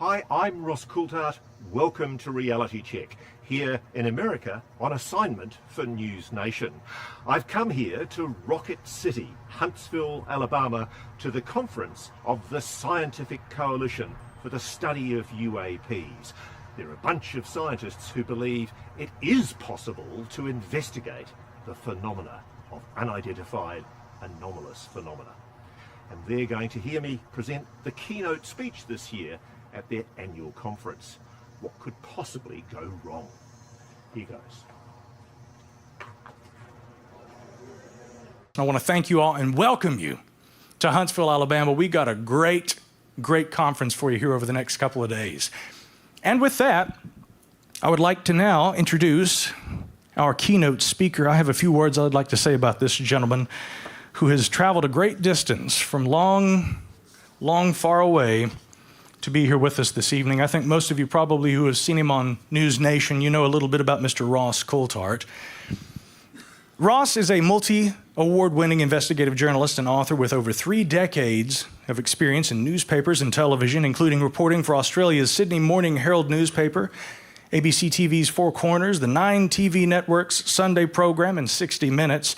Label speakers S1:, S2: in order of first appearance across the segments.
S1: Hi, I'm Ross Coulthart. Welcome to Reality Check, here in America on assignment for News Nation. I've come here to Rocket City, Huntsville, Alabama, to the conference of the Scientific Coalition for the Study of UAPs. They're a bunch of scientists who believe it is possible to investigate the phenomena of unidentified anomalous phenomena. And they're going to hear me present the keynote speech this year at their annual conference. What could possibly go wrong? Here goes.
S2: I want to thank you all and welcome you to Huntsville, Alabama. We got a great conference for you here over the next couple of days. And with that, I would like to now introduce our keynote speaker. I have a few words I'd like to say about this gentleman who has traveled a great distance from long far away to be here with us this evening. I think most of you probably who have seen him on News Nation, you know a little bit about Mr. Ross Coulthart. Ross is a multi-award-winning investigative journalist and author with over 3 decades of experience in newspapers and television, including reporting for Australia's Sydney Morning Herald newspaper, ABC TV's Four Corners, the 9 TV networks' Sunday program, and 60 Minutes.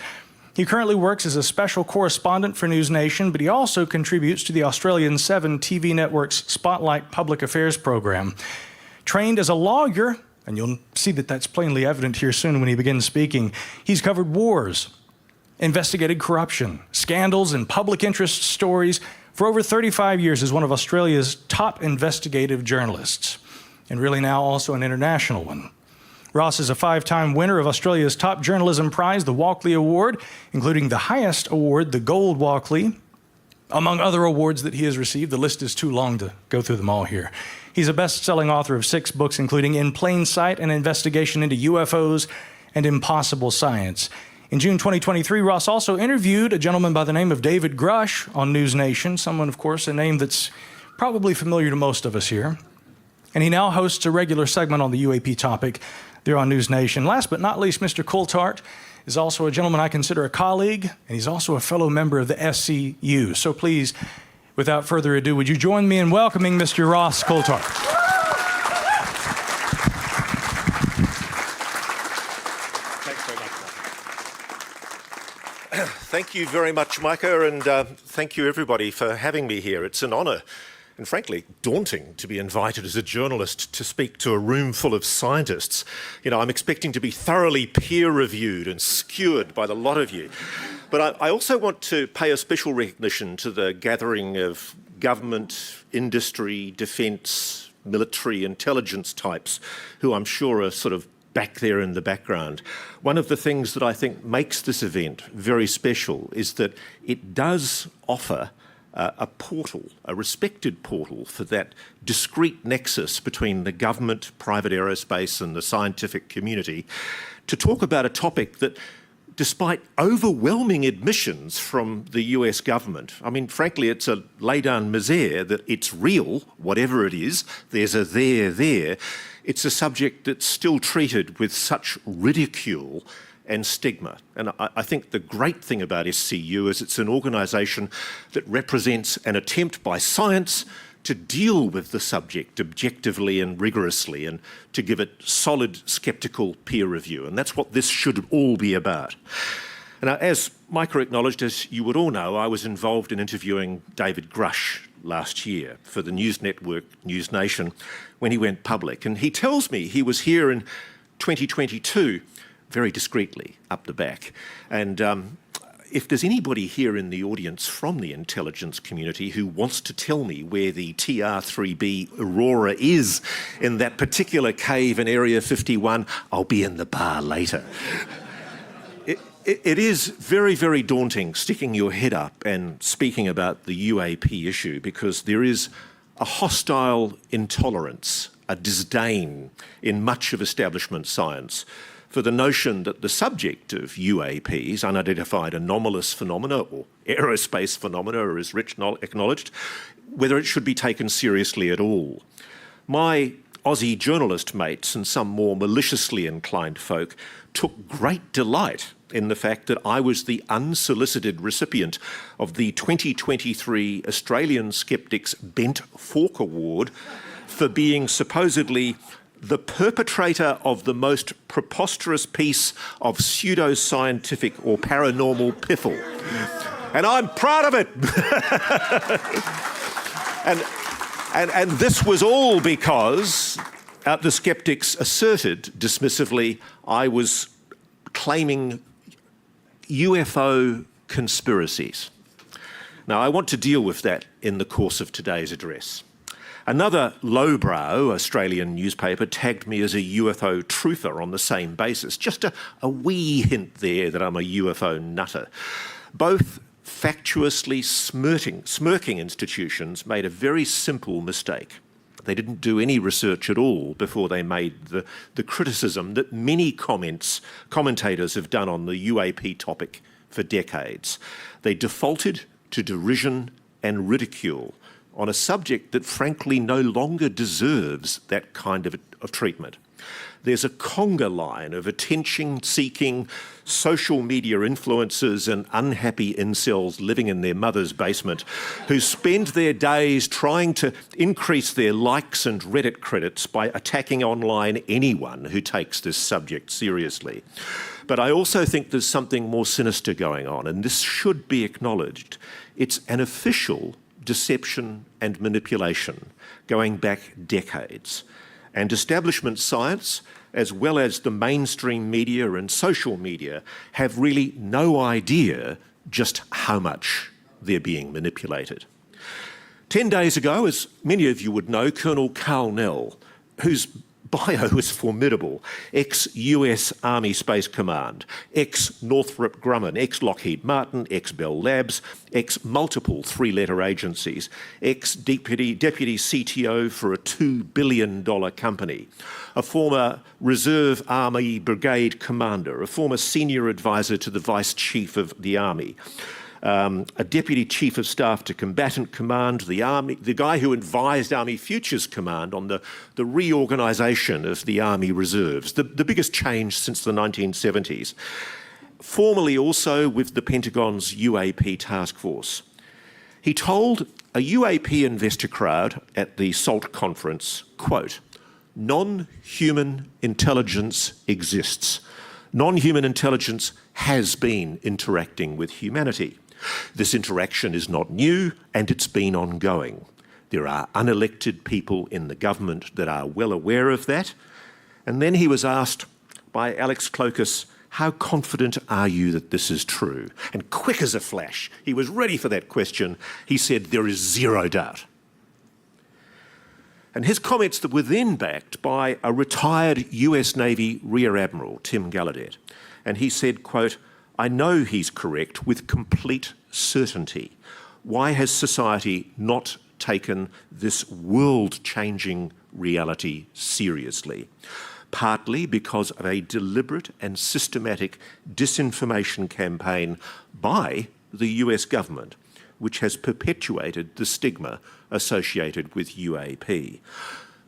S2: He currently works as a special correspondent for News Nation, but he also contributes to the Australian 7 TV network's Spotlight Public Affairs program. Trained as a lawyer, and you'll see that that's plainly evident here soon when he begins speaking, he's covered wars, investigated corruption, scandals, and public interest stories for over 35 years as one of Australia's top investigative journalists, and really now also an international one. Ross is a 5-time winner of Australia's top journalism prize, the Walkley Award, including the highest award, the Gold Walkley, among other awards that he has received. The list is too long to go through them all here. He's a best-selling author of 6 books, including In Plain Sight, an investigation into UFOs and impossible science. In June 2023, Ross also interviewed a gentleman by the name of David Grush on News Nation, someone, of course, a name that's probably familiar to most of us here. And he now hosts a regular segment on the UAP topic there on News Nation. Last but not least, Mr. Coulthart is also a gentleman I consider a colleague, and he's also a fellow member of the SCU. So please, without further ado, would you join me in welcoming Mr. Ross Coulthart?
S1: Thanks very much. Thank you very much, Micah, and thank you everybody for having me here. It's an honour and frankly daunting to be invited as a journalist to speak to a room full of scientists. You know, I'm expecting to be thoroughly peer-reviewed and skewered by the lot of you. But I also want to pay a special recognition to the gathering of government, industry, defence, military, intelligence types who I'm sure are sort of back there in the background. One of the things that I think makes this event very special is that it does offer a portal, a respected portal for that discrete nexus between the government, private aerospace and the scientific community to talk about a topic that, despite overwhelming admissions from the US government, I mean, frankly, it's a lay down misère that it's real, whatever it is, there's a there. It's a subject that's still treated with such ridicule and stigma. And I think the great thing about SCU is it's an organisation that represents an attempt by science to deal with the subject objectively and rigorously and to give it solid sceptical peer review. And that's what this should all be about. And as Micah acknowledged, as you would all know, I was involved in interviewing David Grush last year for the news network News Nation when he went public. And he tells me he was here in 2022 very discreetly up the back. And if there's anybody here in the audience from the intelligence community who wants to tell me where the TR-3B Aurora is in that particular cave in Area 51, I'll be in the bar later. It is very, very daunting sticking your head up and speaking about the UAP issue because there is a hostile intolerance, a disdain in much of establishment science for the notion that the subject of UAPs, unidentified anomalous phenomena or aerospace phenomena, as Rich acknowledged, whether it should be taken seriously at all. My Aussie journalist mates and some more maliciously inclined folk took great delight in the fact that I was the unsolicited recipient of the 2023 Australian Skeptics Bent Fork Award for being supposedly the perpetrator of the most preposterous piece of pseudoscientific or paranormal piffle. And I'm proud of it. and this was all because the skeptics asserted dismissively I was claiming UFO conspiracies. Now, I want to deal with that in the course of today's address. Another lowbrow Australian newspaper tagged me as a UFO truther on the same basis. Just a wee hint there that I'm a UFO nutter. Both factuously smirking institutions made a very simple mistake. They didn't do any research at all before they made the criticism that many commentators have done on the UAP topic for decades. They defaulted to derision and ridicule on a subject that frankly no longer deserves that kind of treatment. There's a conga line of attention-seeking social media influencers and unhappy incels living in their mother's basement who spend their days trying to increase their likes and Reddit credits by attacking online anyone who takes this subject seriously. But I also think there's something more sinister going on, and this should be acknowledged. It's an official deception and manipulation going back decades. And establishment science, as well as the mainstream media and social media, have really no idea just how much they're being manipulated. 10 days ago, as many of you would know, Colonel Carl Nell, whose bio is formidable, ex-US Army Space Command, ex-Northrop Grumman, ex-Lockheed Martin, ex-Bell Labs, ex-multiple three-letter agencies, ex-deputy CTO for a $2 billion company, a former Reserve Army Brigade commander, a former senior advisor to the Vice Chief of the Army, a Deputy Chief of Staff to Combatant Command, the guy who advised Army Futures Command on the reorganisation of the Army Reserves, the biggest change since the 1970s. Formerly also with the Pentagon's UAP task force. He told a UAP investor crowd at the SALT conference, quote, "Non-human intelligence exists. Non-human intelligence has been interacting with humanity. This interaction is not new and it's been ongoing. There are unelected people in the government that are well aware of that." And then he was asked by Alex Clokas, "How confident are you that this is true?" And quick as a flash, he was ready for that question. He said, "There is zero doubt." And his comments that were then backed by a retired US Navy Rear Admiral, Tim Gallaudet. And he said, quote, "I know he's correct with complete certainty. Why has society not taken this world-changing reality seriously? Partly because of a deliberate and systematic disinformation campaign by the US government, which has perpetuated the stigma associated with UAP.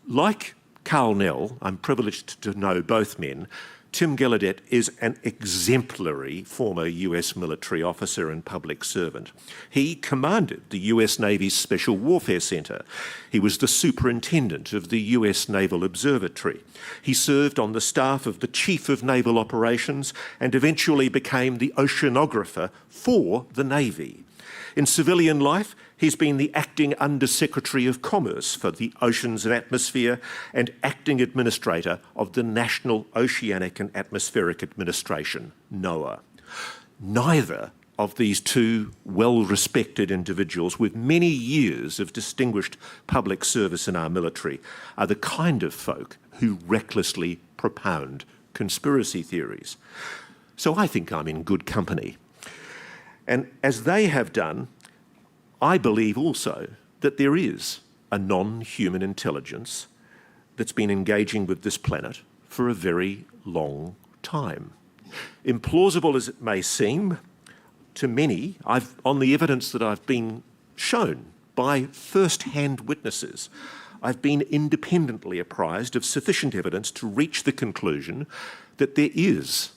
S1: Like Carl Nell, I'm privileged to know both men, Tim Gallaudet is an exemplary former US military officer and public servant. He commanded the US Navy's Special Warfare Center. He was the superintendent of the US Naval Observatory. He served on the staff of the Chief of Naval Operations and eventually became the oceanographer for the Navy. In civilian life, he's been the acting Under-Secretary of Commerce for the Oceans and Atmosphere and acting administrator of the National Oceanic and Atmospheric Administration, NOAA. Neither of these two well-respected individuals with many years of distinguished public service in our military are the kind of folk who recklessly propound conspiracy theories. So I think I'm in good company. And as they have done, I believe also that there is a non-human intelligence that's been engaging with this planet for a very long time. Implausible as it may seem, to many, on the evidence that I've been shown by first-hand witnesses, I've been independently apprised of sufficient evidence to reach the conclusion that there is,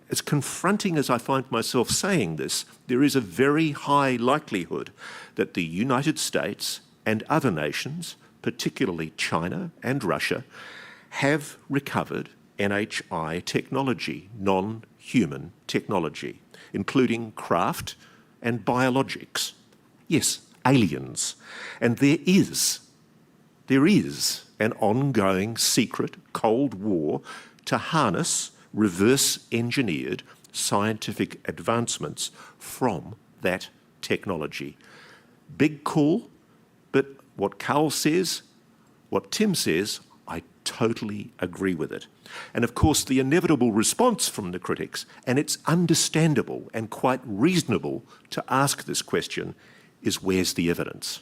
S1: as confronting as I find myself saying this, there is a very high likelihood that the United States and other nations, particularly China and Russia, have recovered NHI technology, non-human technology, including craft and biologics. Yes, aliens. And there is an ongoing secret Cold War to harness reverse-engineered scientific advancements from that technology. Big call, but what Carl says, what Tim says, I totally agree with it. And of course, the inevitable response from the critics, and it's understandable and quite reasonable to ask this question, is where's the evidence?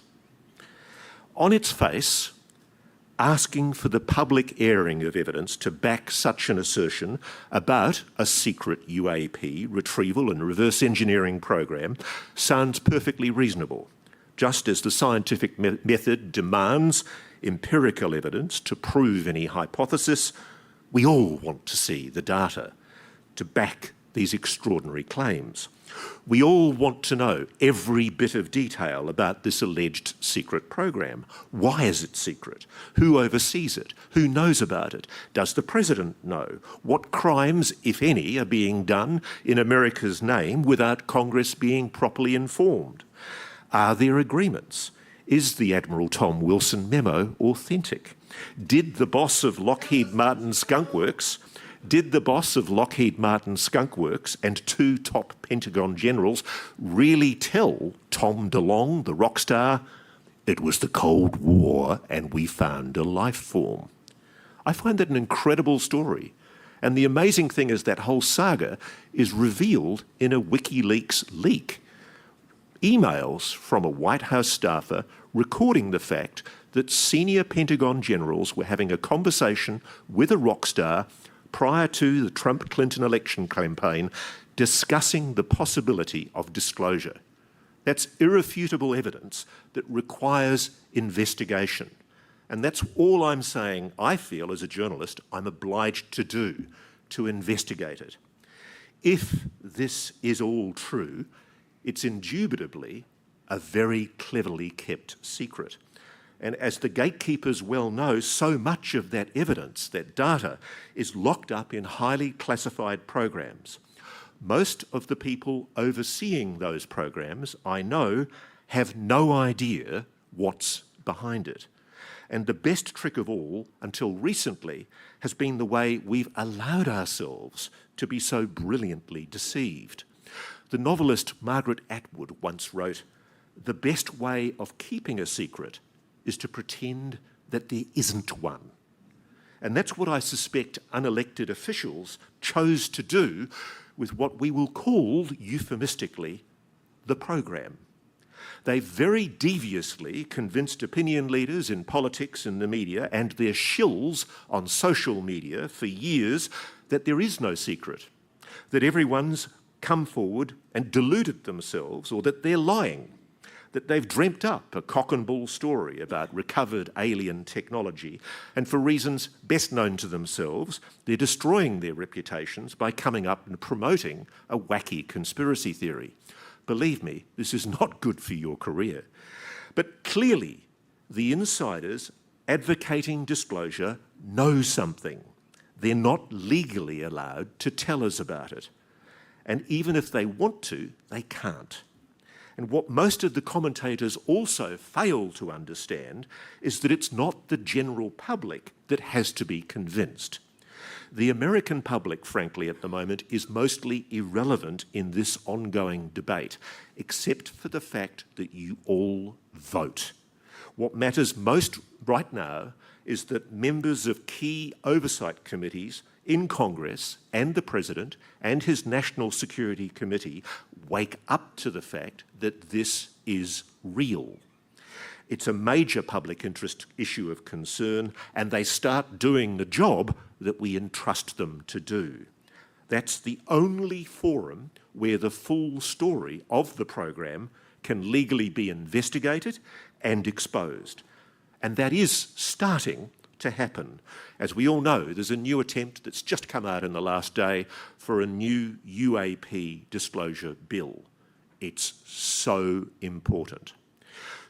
S1: On its face, asking for the public airing of evidence to back such an assertion about a secret UAP retrieval and reverse engineering program sounds perfectly reasonable, just as the scientific method demands empirical evidence to prove any hypothesis. We all want to see the data to back these extraordinary claims. We all want to know every bit of detail about this alleged secret program. Why is it secret? Who oversees it? Who knows about it? Does the president know? What crimes, if any, are being done in America's name without Congress being properly informed? Are there agreements? Is the Admiral Tom Wilson memo authentic? Did the boss of Lockheed Martin Skunk Works and two top Pentagon generals really tell Tom DeLonge, the rock star, it was the Cold War and we found a life form? I find that an incredible story. And the amazing thing is that whole saga is revealed in a WikiLeaks leak. Emails from a White House staffer recording the fact that senior Pentagon generals were having a conversation with a rock star prior to the Trump-Clinton election campaign discussing the possibility of disclosure. That's irrefutable evidence that requires investigation. And that's all I'm saying, I feel as a journalist, I'm obliged to do, to investigate it. If this is all true, it's indubitably a very cleverly kept secret. And as the gatekeepers well know, so much of that evidence, that data, is locked up in highly classified programs. Most of the people overseeing those programs, I know, have no idea what's behind it. And the best trick of all, until recently, has been the way we've allowed ourselves to be so brilliantly deceived. The novelist Margaret Atwood once wrote, "The best way of keeping a secret is to pretend that there isn't one." And that's what I suspect unelected officials chose to do with what we will call, euphemistically, the program. They very deviously convinced opinion leaders in politics and the media and their shills on social media for years that there is no secret, that everyone's come forward and deluded themselves, or that they're lying, that they've dreamt up a cock and bull story about recovered alien technology, and for reasons best known to themselves, they're destroying their reputations by coming up and promoting a wacky conspiracy theory. Believe me, this is not good for your career. But clearly, the insiders advocating disclosure know something. They're not legally allowed to tell us about it. And even if they want to, they can't. And what most of the commentators also fail to understand is that it's not the general public that has to be convinced. The American public, frankly, at the moment, is mostly irrelevant in this ongoing debate, except for the fact that you all vote. What matters most right now is that members of key oversight committees in Congress and the President and his National Security Committee wake up to the fact that this is real. It's a major public interest issue of concern, and they start doing the job that we entrust them to do. That's the only forum where the full story of the program can legally be investigated and exposed. And that is starting to happen. As we all know, there's a new attempt that's just come out in the last day for a new UAP disclosure bill. It's so important.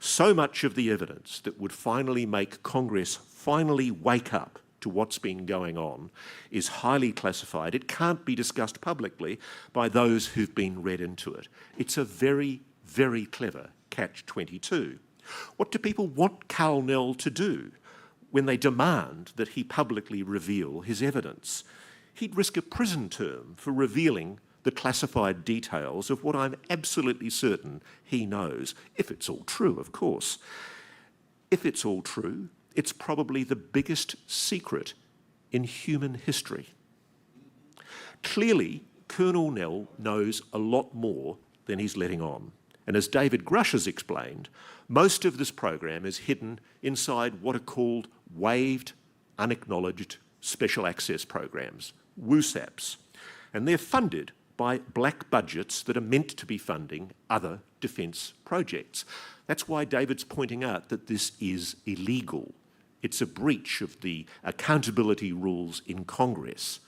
S1: So much of the evidence that would finally make Congress finally wake up to what's been going on is highly classified. It can't be discussed publicly by those who've been read into it. It's a very, very clever catch-22. What do people want Coulthart to do when they demand that he publicly reveal his evidence? He'd risk a prison term for revealing the classified details of what I'm absolutely certain he knows, if it's all true, of course. If it's all true, it's probably the biggest secret in human history. Clearly, Colonel Nell knows a lot more than he's letting on. And as David Grush has explained, most of this program is hidden inside what are called waived, unacknowledged special access programs, WUSAPs. And they're funded by black budgets that are meant to be funding other defence projects. That's why David's pointing out that this is illegal. It's a breach of the accountability rules in Congress.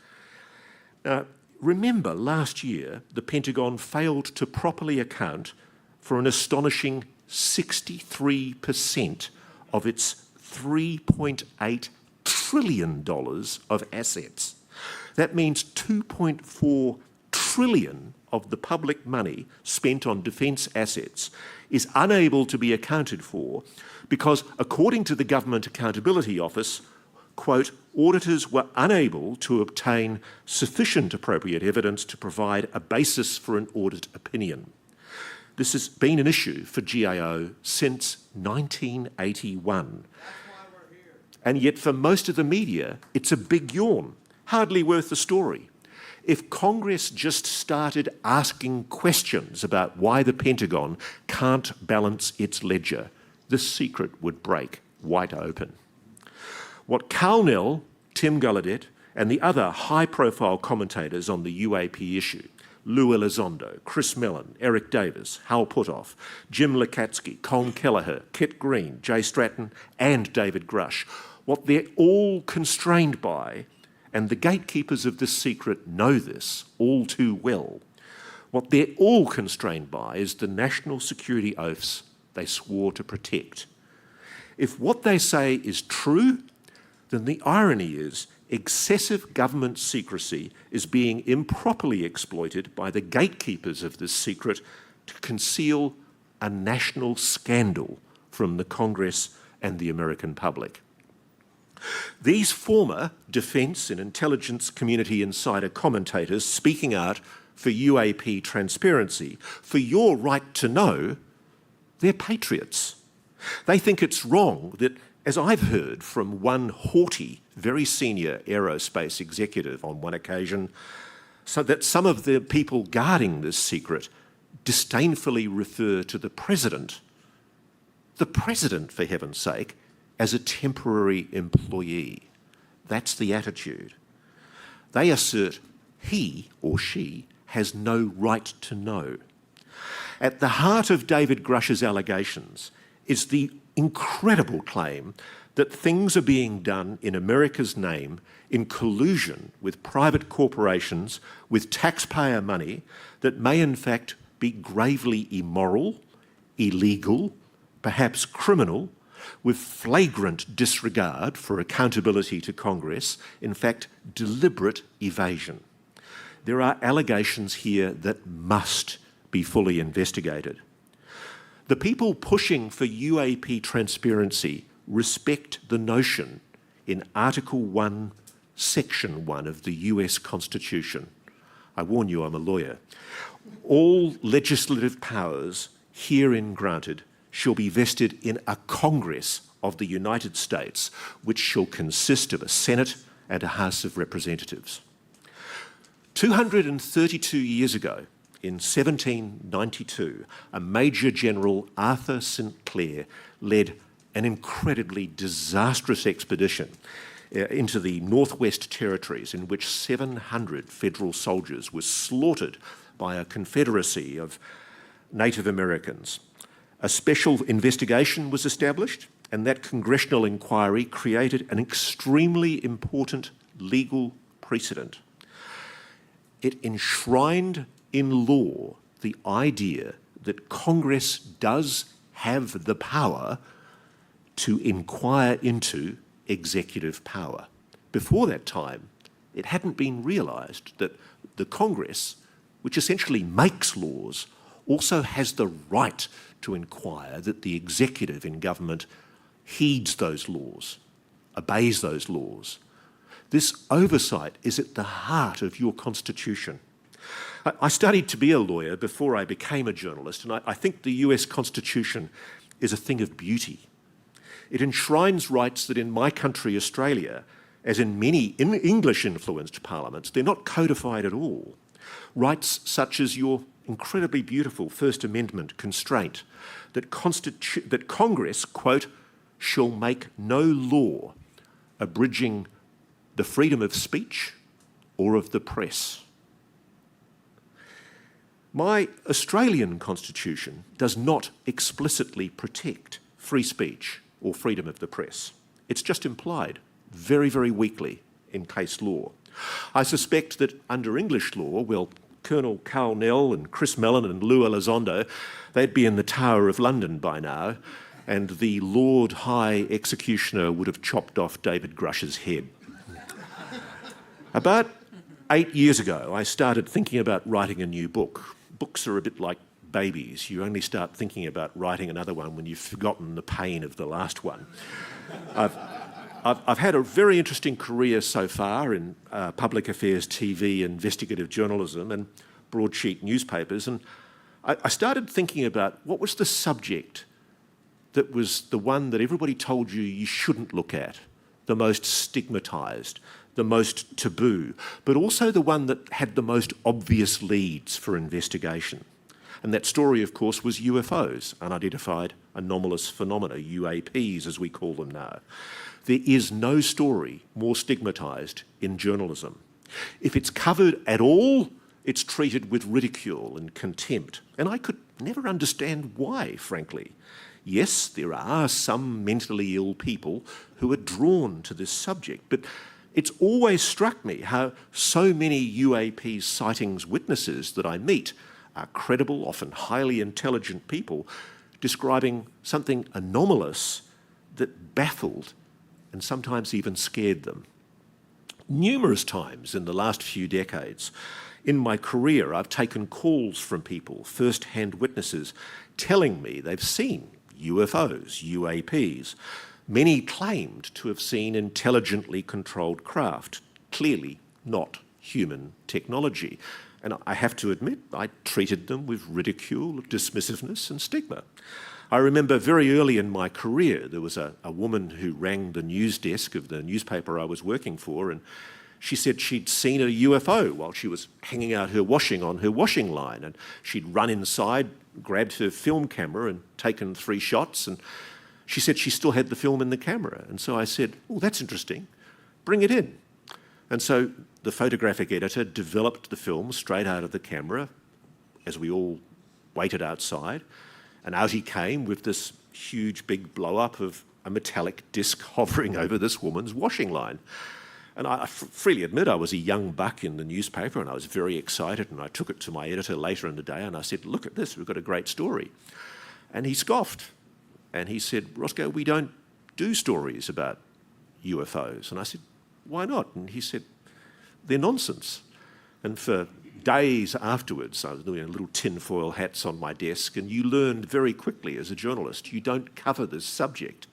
S1: Now, remember last year, the Pentagon failed to properly account for an astonishing 63% of its $3.8 trillion of assets. That means 2.4 trillion of the public money spent on defence assets is unable to be accounted for because, according to the Government Accountability Office, quote, auditors were unable to obtain sufficient appropriate evidence to provide a basis for an audit opinion. This has been an issue for GAO since 1981. And yet for most of the media, it's a big yawn, hardly worth the story. If Congress just started asking questions about why the Pentagon can't balance its ledger, the secret would break wide open. What Coulthart, Tim Gallaudet, and the other high-profile commentators on the UAP issue, Lou Elizondo, Chris Mellon, Eric Davis, Hal Puthoff, Jim Lukatsky, Colin Kelleher, Kit Green, Jay Stratton, and David Grush, what they're all constrained by, and the gatekeepers of this secret know this all too well, what they're all constrained by is the national security oaths they swore to protect. If what they say is true, then the irony is excessive government secrecy is being improperly exploited by the gatekeepers of this secret to conceal a national scandal from the Congress and the American public. These former defence and intelligence community insider commentators speaking out for UAP transparency, for your right to know, they're patriots. They think it's wrong that, as I've heard from one haughty, very senior aerospace executive on one occasion, so that some of the people guarding this secret disdainfully refer to the president, for heaven's sake, as a temporary employee. That's the attitude. They assert he or she has no right to know. At the heart of David Grush's allegations is the incredible claim that things are being done in America's name in collusion with private corporations with taxpayer money that may in fact be gravely immoral, illegal, perhaps criminal, with flagrant disregard for accountability to Congress, in fact, deliberate evasion. There are allegations here that must be fully investigated. The people pushing for UAP transparency respect the notion in Article 1, Section 1 of the US Constitution. I warn you, I'm a lawyer. All legislative powers herein granted shall be vested in a Congress of the United States, which shall consist of a Senate and a House of Representatives. 232 years ago, in 1792, a Major General, Arthur St. Clair, led an incredibly disastrous expedition into the Northwest Territories in which 700 federal soldiers were slaughtered by a confederacy of Native Americans. A special investigation was established, and that congressional inquiry created an extremely important legal precedent. It enshrined in law the idea that Congress does have the power to inquire into executive power. Before that time, it hadn't been realised that the Congress, which essentially makes laws, also has the right to inquire that the executive in government heeds those laws, obeys those laws. This oversight is at the heart of your Constitution. I studied to be a lawyer before I became a journalist, and I think the US Constitution is a thing of beauty. It enshrines rights that in my country, Australia, as in many English-influenced parliaments, they're not codified at all. Rights such as your incredibly beautiful First Amendment constraint that Congress, quote, shall make no law abridging the freedom of speech or of the press. My Australian Constitution does not explicitly protect free speech or freedom of the press. It's just implied, very, very weakly, in case law. I suspect that under English law, well, Colonel Carl Nell and Chris Mellon and Lou Elizondo, they'd be in the Tower of London by now, and the Lord High Executioner would have chopped off David Grush's head. About 8 years ago, I started thinking about writing a new book. Books are a bit like babies. You only start thinking about writing another one when you've forgotten the pain of the last one. I've had a very interesting career so far in public affairs TV, investigative journalism and broadsheet newspapers, and I started thinking about what was the subject that was the one that everybody told you shouldn't look at, the most stigmatised, the most taboo, but also the one that had the most obvious leads for investigation. And that story, of course, was UFOs, unidentified anomalous phenomena, UAPs as we call them now. There is no story more stigmatised in journalism. If it's covered at all, it's treated with ridicule and contempt. And I could never understand why, frankly. Yes, there are some mentally ill people who are drawn to this subject, but it's always struck me how so many UAP sightings witnesses that I meet are credible, often highly intelligent people describing something anomalous that baffled and sometimes even scared them. Numerous times in the last few decades, in my career, I've taken calls from people, first-hand witnesses, telling me they've seen UFOs, UAPs. Many claimed to have seen intelligently controlled craft, clearly not human technology. And I have to admit, I treated them with ridicule, dismissiveness and stigma. I remember very early in my career, there was a woman who rang the news desk of the newspaper I was working for, and she said she'd seen a UFO while she was hanging out her washing on her washing line, and she'd run inside, grabbed her film camera and taken 3 shots, and she said she still had the film in the camera. And so I said, oh, that's interesting, bring it in. And so the photographic editor developed the film straight out of the camera as we all waited outside, and out he came with this huge big blow-up of a metallic disc hovering over this woman's washing line. And I freely admit I was a young buck in the newspaper and I was very excited, and I took it to my editor later in the day and I said, look at this, we've got a great story. And he scoffed and he said, Roscoe, we don't do stories about UFOs. And I said, why not? And he said, they're nonsense. And for days afterwards, I was doing little tinfoil hats on my desk, and you learned very quickly as a journalist, you don't cover this subject.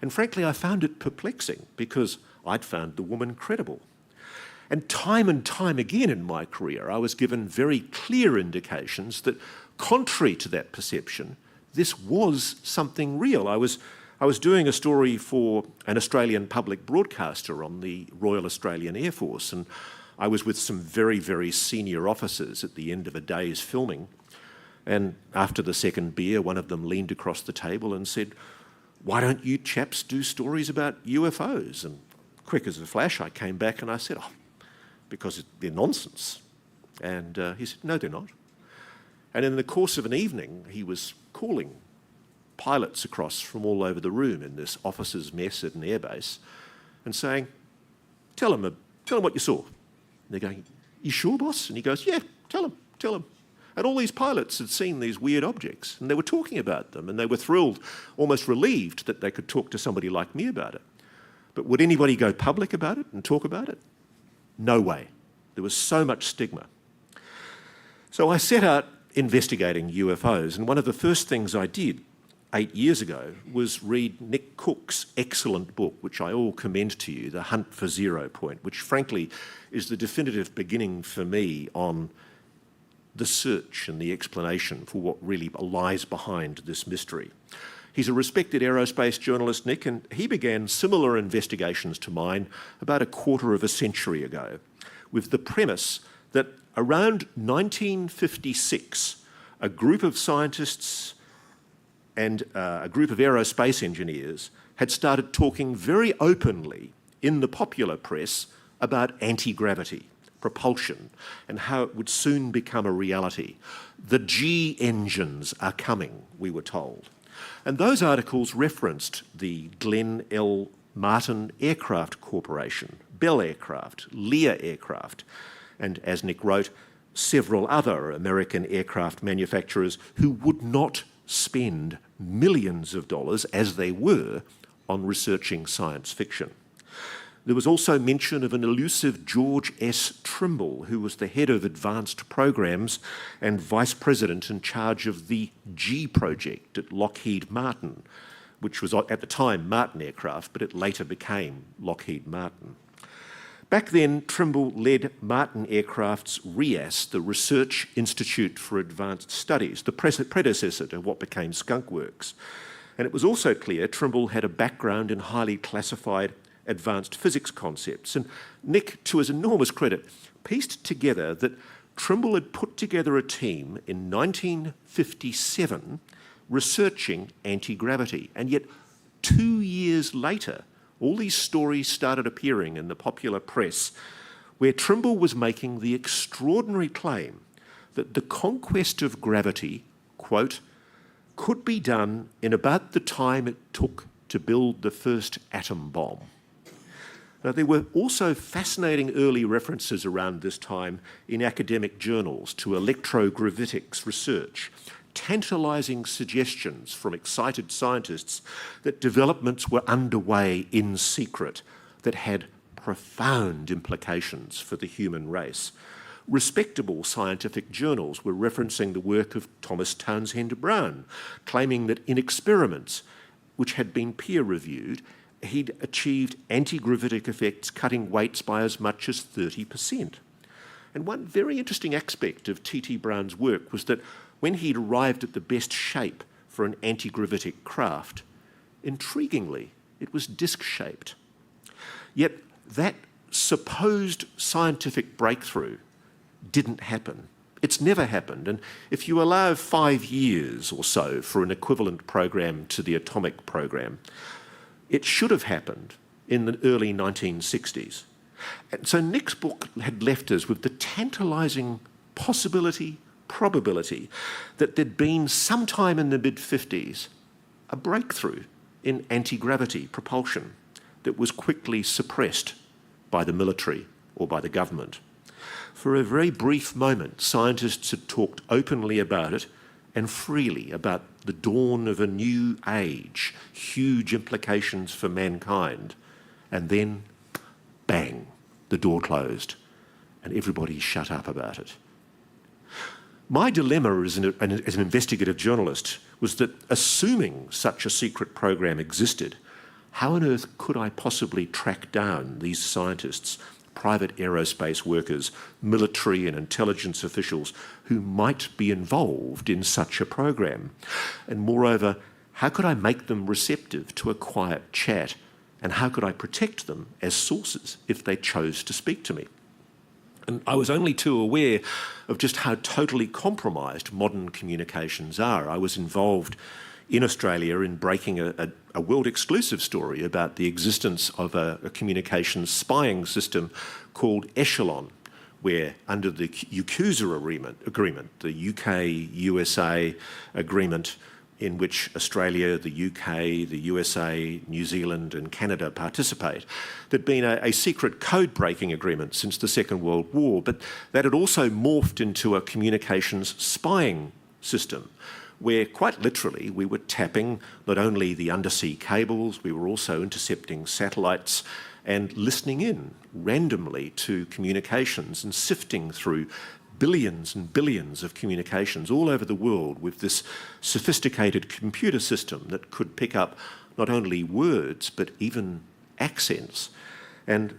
S1: And frankly, I found it perplexing because I'd found the woman credible. And time again in my career, I was given very clear indications that, contrary to that perception, this was something real. I was doing a story for an Australian public broadcaster on the Royal Australian Air Force, and I was with some very, very senior officers at the end of a day's filming. And after the second beer, one of them leaned across the table and said, why don't you chaps do stories about UFOs? And quick as a flash, I came back and I said, oh, because they're nonsense. And he said, no, they're not. And in the course of an evening, he was calling pilots across from all over the room in this officers' mess at an airbase and saying, tell them what you saw. And they're going, you sure, boss? And he goes, yeah, tell them. And all these pilots had seen these weird objects, and they were talking about them, and they were thrilled, almost relieved that they could talk to somebody like me about it. But would anybody go public about it and talk about it? No way. There was so much stigma. So I set out investigating UFOs, and one of the first things I did 8 years ago was read Nick Cook's excellent book, which I all commend to you, The Hunt for Zero Point, which frankly is the definitive beginning for me on the search and the explanation for what really lies behind this mystery. He's a respected aerospace journalist, Nick, and he began similar investigations to mine about a quarter of a century ago, with the premise that around 1956, a group of scientists and a group of aerospace engineers had started talking very openly in the popular press about anti-gravity, propulsion, and how it would soon become a reality. The G engines are coming, we were told. And those articles referenced the Glenn L. Martin Aircraft Corporation, Bell Aircraft, Lear Aircraft, and as Nick wrote, several other American aircraft manufacturers who would not spend millions of dollars, as they were, on researching science fiction. There was also mention of an elusive George S. Trimble, who was the head of advanced programs and vice president in charge of the G project at Lockheed Martin, which was at the time Martin Aircraft, but it later became Lockheed Martin. Back then, Trimble led Martin Aircraft's RIAS, the Research Institute for Advanced Studies, the predecessor to what became Skunk Works. And it was also clear Trimble had a background in highly classified advanced physics concepts. And Nick, to his enormous credit, pieced together that Trimble had put together a team in 1957 researching anti-gravity. And yet 2 years later, all these stories started appearing in the popular press where Trimble was making the extraordinary claim that the conquest of gravity, quote, could be done in about the time it took to build the first atom bomb. Now, there were also fascinating early references around this time in academic journals to electrogravitics research, tantalising suggestions from excited scientists that developments were underway in secret that had profound implications for the human race. Respectable scientific journals were referencing the work of Thomas Townsend Brown, claiming that in experiments which had been peer-reviewed, he'd achieved anti-gravitic effects cutting weights by as much as 30%. And one very interesting aspect of T.T. Brown's work was that when he'd arrived at the best shape for an anti-gravitic craft, intriguingly, it was disc-shaped. Yet that supposed scientific breakthrough didn't happen. It's never happened. And if you allow 5 years or so for an equivalent program to the atomic program, it should have happened in the early 1960s. And so Nick's book had left us with the tantalising possibility, probability, that there'd been sometime in the mid-50s a breakthrough in anti-gravity propulsion that was quickly suppressed by the military or by the government. For a very brief moment, scientists had talked openly about it and freely about the dawn of a new age, huge implications for mankind. And then, bang, the door closed and everybody shut up about it. My dilemma as an investigative journalist was that, assuming such a secret program existed, how on earth could I possibly track down these scientists, private aerospace workers, military and intelligence officials who might be involved in such a program? And moreover, how could I make them receptive to a quiet chat? And how could I protect them as sources if they chose to speak to me? And I was only too aware of just how totally compromised modern communications are. I was involved in Australia in breaking a world exclusive story about the existence of a communications spying system called Echelon, where under the UKUSA agreement, the UK-USA agreement in which Australia, the UK, the USA, New Zealand and Canada participate. There'd been a secret code-breaking agreement since the Second World War, but that had also morphed into a communications spying system, where quite literally we were tapping not only the undersea cables, we were also intercepting satellites and listening in randomly to communications and sifting through billions and billions of communications all over the world with this sophisticated computer system that could pick up not only words but even accents. And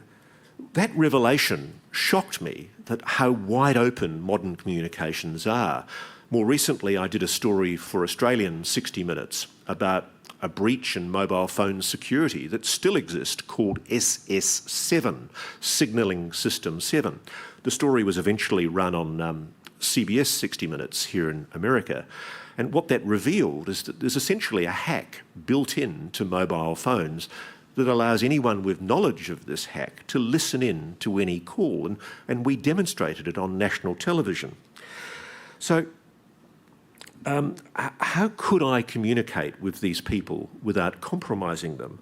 S1: that revelation shocked me, that how wide open modern communications are. More recently, I did a story for Australian 60 Minutes about a breach in mobile phone security that still exists called SS7, Signalling System 7. The story was eventually run on CBS 60 Minutes here in America. And what that revealed is that there's essentially a hack built into mobile phones that allows anyone with knowledge of this hack to listen in to any call. And we demonstrated it on national television. So how could I communicate with these people without compromising them?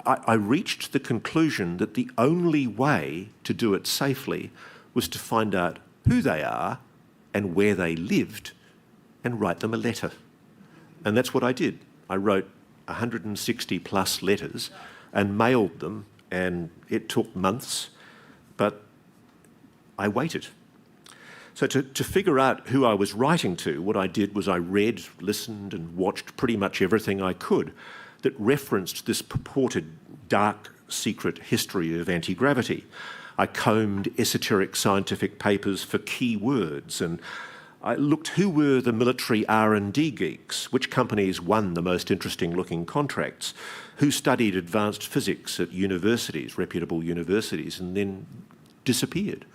S1: I reached the conclusion that the only way to do it safely was to find out who they are and where they lived and write them a letter. And that's what I did. I wrote 160 plus letters and mailed them, and it took months, but I waited. So to figure out who I was writing to, what I did was I read, listened and watched pretty much everything I could that referenced this purported dark, secret history of anti-gravity. I combed esoteric scientific papers for key words, and I looked who were the military R&D geeks, which companies won the most interesting looking contracts, who studied advanced physics at universities, reputable universities, and then disappeared.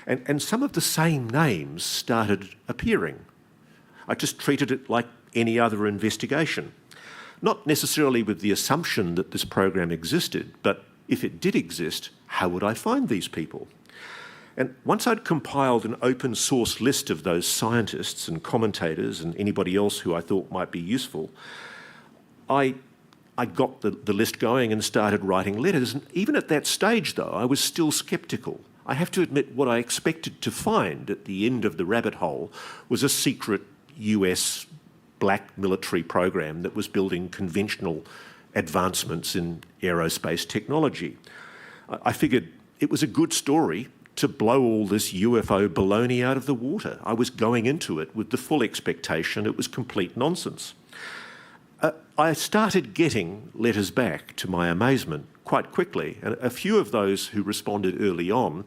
S1: And some of the same names started appearing. I just treated it like any other investigation. Not necessarily with the assumption that this program existed, but if it did exist, how would I find these people? And once I'd compiled an open source list of those scientists and commentators and anybody else who I thought might be useful, I got the list going and started writing letters. And even at that stage, though, I was still sceptical. I have to admit, what I expected to find at the end of the rabbit hole was a secret US black military program that was building conventional advancements in aerospace technology. I figured it was a good story to blow all this UFO baloney out of the water. I was going into it with the full expectation it was complete nonsense. I started getting letters back, to my amazement, quite quickly, and a few of those who responded early on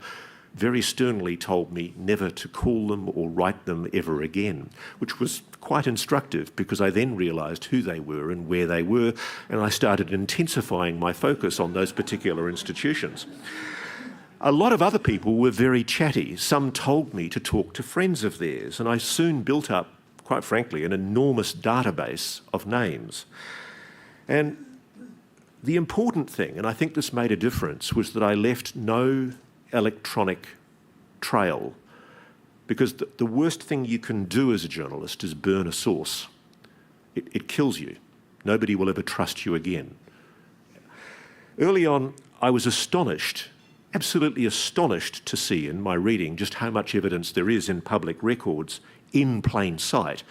S1: very sternly told me never to call them or write them ever again, which was quite instructive because I then realised who they were and where they were, and I started intensifying my focus on those particular institutions. A lot of other people were very chatty. Some told me to talk to friends of theirs, and I soon built up, quite frankly, an enormous database of names. And the important thing, and I think this made a difference, was that I left no electronic trail, because the worst thing you can do as a journalist is burn a source. It kills you. Nobody will ever trust you again. Early on, I was astonished, absolutely astonished to see in my reading just how much evidence there is in public records in plain sight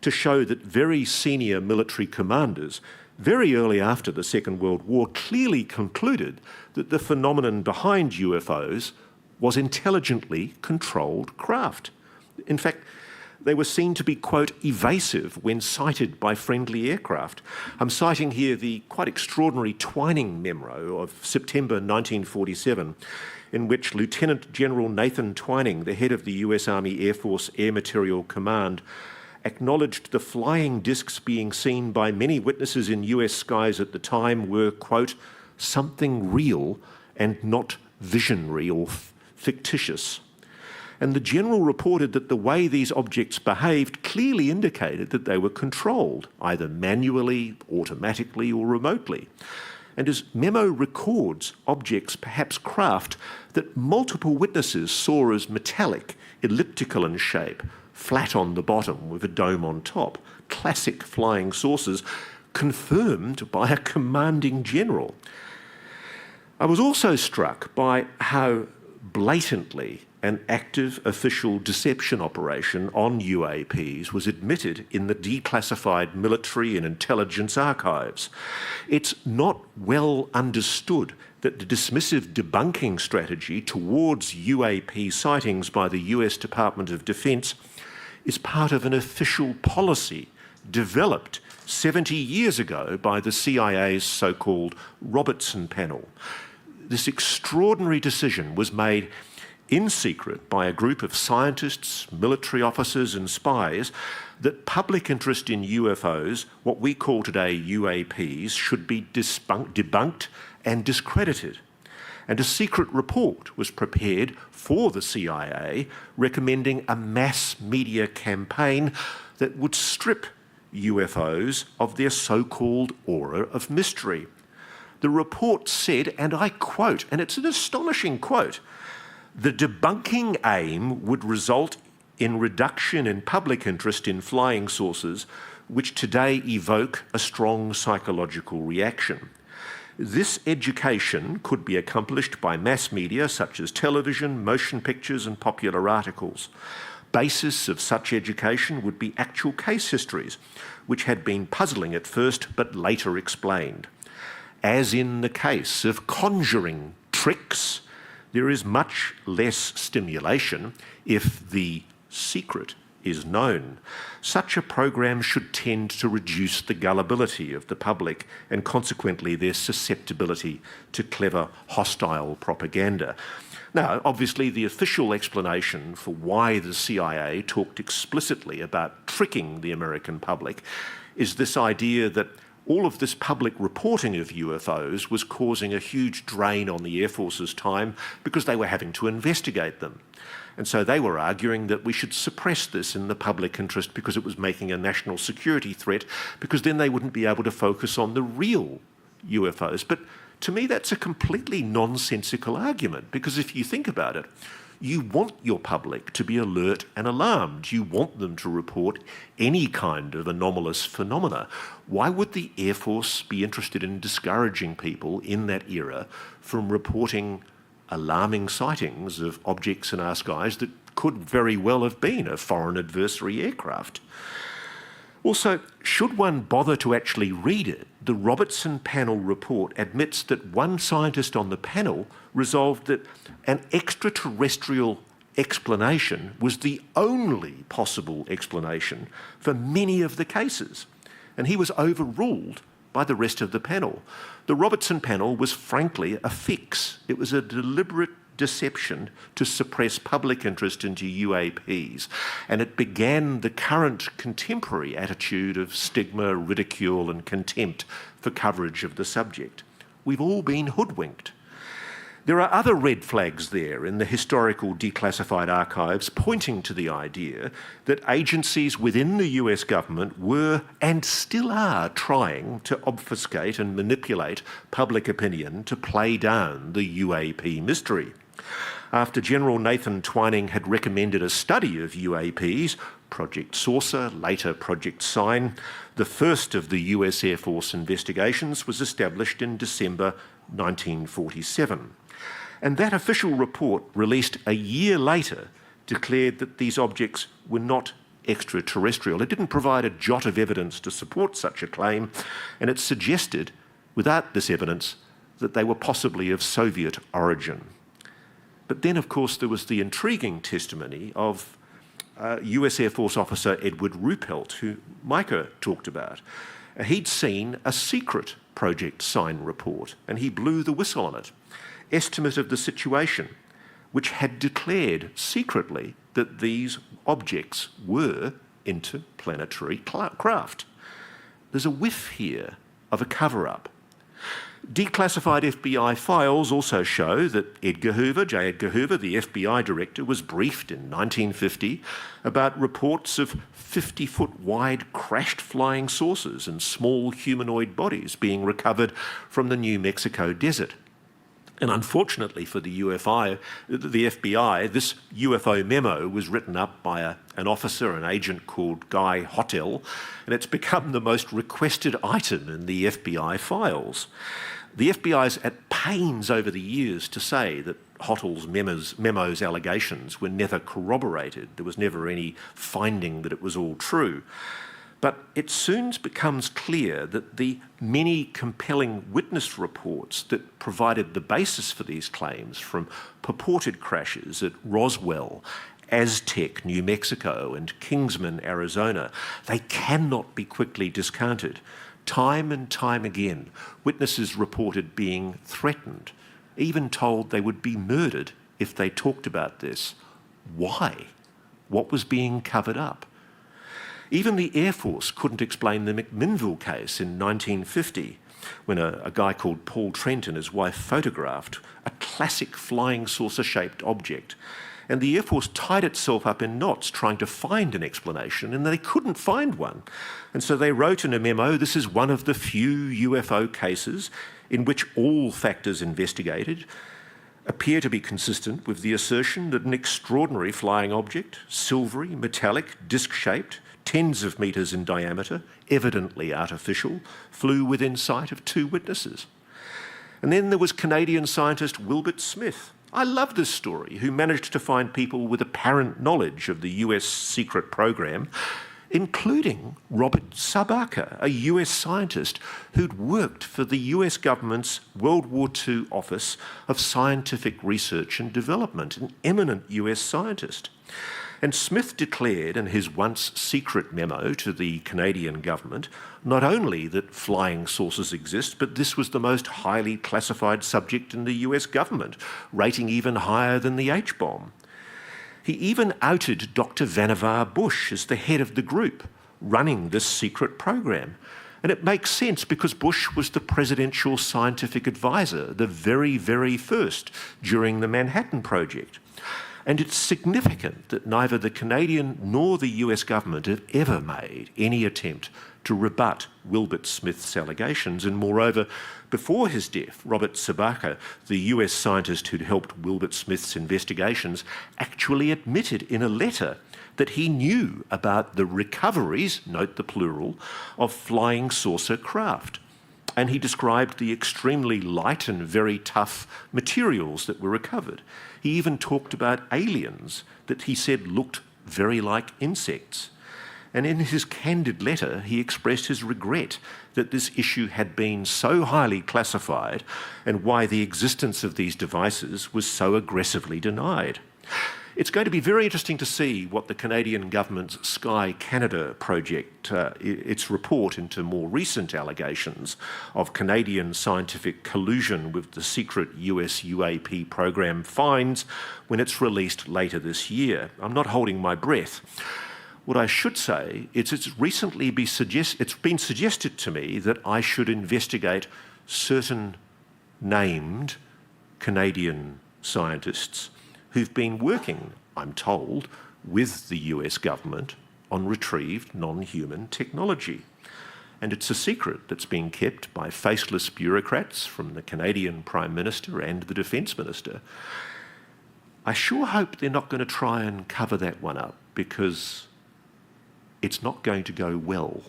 S1: to show that very senior military commanders very early after the Second World War clearly concluded that the phenomenon behind UFOs was intelligently controlled craft. In fact, they were seen to be, quote, evasive when sighted by friendly aircraft. I'm citing here the quite extraordinary Twining memo of September 1947, in which Lieutenant General Nathan Twining, the head of the US Army Air Force Air Material Command, acknowledged the flying discs being seen by many witnesses in US skies at the time were, quote, something real and not visionary or fictitious. And the general reported that the way these objects behaved clearly indicated that they were controlled, either manually, automatically, or remotely. And his memo records objects, perhaps craft, that multiple witnesses saw as metallic, elliptical in shape, flat on the bottom with a dome on top, classic flying saucers confirmed by a commanding general. I was also struck by how blatantly an active official deception operation on UAPs was admitted in the declassified military and intelligence archives. It's not well understood that the dismissive debunking strategy towards UAP sightings by the US Department of Defense is part of an official policy developed 70 years ago by the CIA's so-called Robertson Panel. This extraordinary decision was made in secret by a group of scientists, military officers and spies that public interest in UFOs, what we call today UAPs, should be debunked and discredited. And a secret report was prepared for the CIA recommending a mass media campaign that would strip UFOs of their so-called aura of mystery. The report said, and I quote, and it's an astonishing quote, "The debunking aim would result in reduction in public interest in flying saucers, which today evoke a strong psychological reaction. This education could be accomplished by mass media such as television, motion pictures and popular articles. Basis of such education would be actual case histories, which had been puzzling at first but later explained. As in the case of conjuring tricks, there is much less stimulation if the secret is known. Such a program should tend to reduce the gullibility of the public and consequently their susceptibility to clever, hostile propaganda." Now, obviously, the official explanation for why the CIA talked explicitly about tricking the American public is this idea that all of this public reporting of UFOs was causing a huge drain on the Air Force's time because they were having to investigate them. And so they were arguing that we should suppress this in the public interest because it was making a national security threat, because then they wouldn't be able to focus on the real UFOs. But to me, that's a completely nonsensical argument, because if you think about it, you want your public to be alert and alarmed. You want them to report any kind of anomalous phenomena. Why would the Air Force be interested in discouraging people in that era from reporting alarming sightings of objects in our skies that could very well have been a foreign adversary aircraft? Also, should one bother to actually read it, the Robertson Panel report admits that one scientist on the panel resolved that an extraterrestrial explanation was the only possible explanation for many of the cases, and he was overruled by the rest of the panel. The Robertson Panel was frankly a fix. It was a deliberate deception to suppress public interest into UAPs, and it began the current contemporary attitude of stigma, ridicule and contempt for coverage of the subject. We've all been hoodwinked. There are other red flags there in the historical declassified archives pointing to the idea that agencies within the US government were and still are trying to obfuscate and manipulate public opinion to play down the UAP mystery. After General Nathan Twining had recommended a study of UAPs, Project Saucer, later Project Sign, the first of the US Air Force investigations was established in December 1947. And that official report, released a year later, declared that these objects were not extraterrestrial. It didn't provide a jot of evidence to support such a claim, and it suggested, without this evidence, that they were possibly of Soviet origin. But then, of course, there was the intriguing testimony of US Air Force officer Edward Ruppelt, who Micah talked about. He'd seen a secret Project Sign report, and he blew the whistle on it. Estimate of the situation, which had declared secretly that these objects were interplanetary craft. There's a whiff here of a cover-up. Declassified FBI files also show that Edgar Hoover, J. Edgar Hoover, the FBI director, was briefed in 1950 about reports of 50-foot wide crashed flying saucers and small humanoid bodies being recovered from the New Mexico desert. And unfortunately for the FBI, this UFO memo was written up by an officer, an agent called Guy Hotel, and it's become the most requested item in the FBI files. The FBI's at pains over the years to say that Hotel's memos allegations were never corroborated. There was never any finding that it was all true. But it soon becomes clear that the many compelling witness reports that provided the basis for these claims, from purported crashes at Roswell, Aztec, New Mexico, and Kingsman, Arizona, they cannot be quickly discounted. Time and time again, witnesses reported being threatened, even told they would be murdered if they talked about this. Why? What was being covered up? Even the Air Force couldn't explain the McMinnville case in 1950, when a guy called Paul Trent and his wife photographed a classic flying saucer-shaped object. And the Air Force tied itself up in knots trying to find an explanation, and they couldn't find one. And so they wrote in a memo, this is one of the few UFO cases in which all factors investigated appear to be consistent with the assertion that an extraordinary flying object, silvery, metallic, disc-shaped, tens of metres in diameter, evidently artificial, flew within sight of two witnesses. And then there was Canadian scientist Wilbert Smith. I love this story, who managed to find people with apparent knowledge of the US secret program, including Robert Sabaka, a US scientist who'd worked for the US government's World War II Office of Scientific Research and Development, an eminent US scientist. And Smith declared in his once secret memo to the Canadian government not only that flying saucers exist, but this was the most highly classified subject in the US government, rating even higher than the H-bomb. He even outed Dr. Vannevar Bush as the head of the group running this secret program. And it makes sense because Bush was the presidential scientific advisor, the very, very first during the Manhattan Project. And it's significant that neither the Canadian nor the US government have ever made any attempt to rebut Wilbert Smith's allegations. And moreover, before his death, Robert Sabaka, the US scientist who'd helped Wilbert Smith's investigations, actually admitted in a letter that he knew about the recoveries, note the plural, of flying saucer craft. And he described the extremely light and very tough materials that were recovered. He even talked about aliens that he said looked very like insects. And in his candid letter, he expressed his regret that this issue had been so highly classified and why the existence of these devices was so aggressively denied. It's going to be very interesting to see what the Canadian government's Sky Canada project, its report into more recent allegations of Canadian scientific collusion with the secret US UAP program finds when it's released later this year. I'm not holding my breath. What I should say is it's been suggested to me that I should investigate certain named Canadian scientists who've been working, I'm told, with the US government on retrieved non-human technology. And it's a secret that's being kept by faceless bureaucrats from the Canadian Prime Minister and the Defence Minister. I sure hope they're not going to try and cover that one up, because it's not going to go well.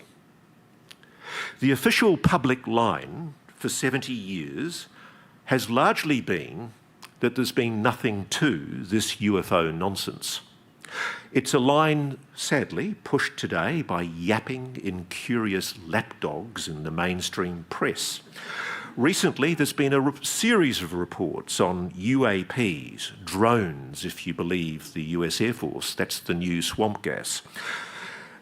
S1: The official public line for 70 years has largely been that there's been nothing to this UFO nonsense. It's a line, sadly, pushed today by yapping, incurious lapdogs in the mainstream press. Recently, there's been a series of reports on UAPs, drones, if you believe the US Air Force. That's the new swamp gas.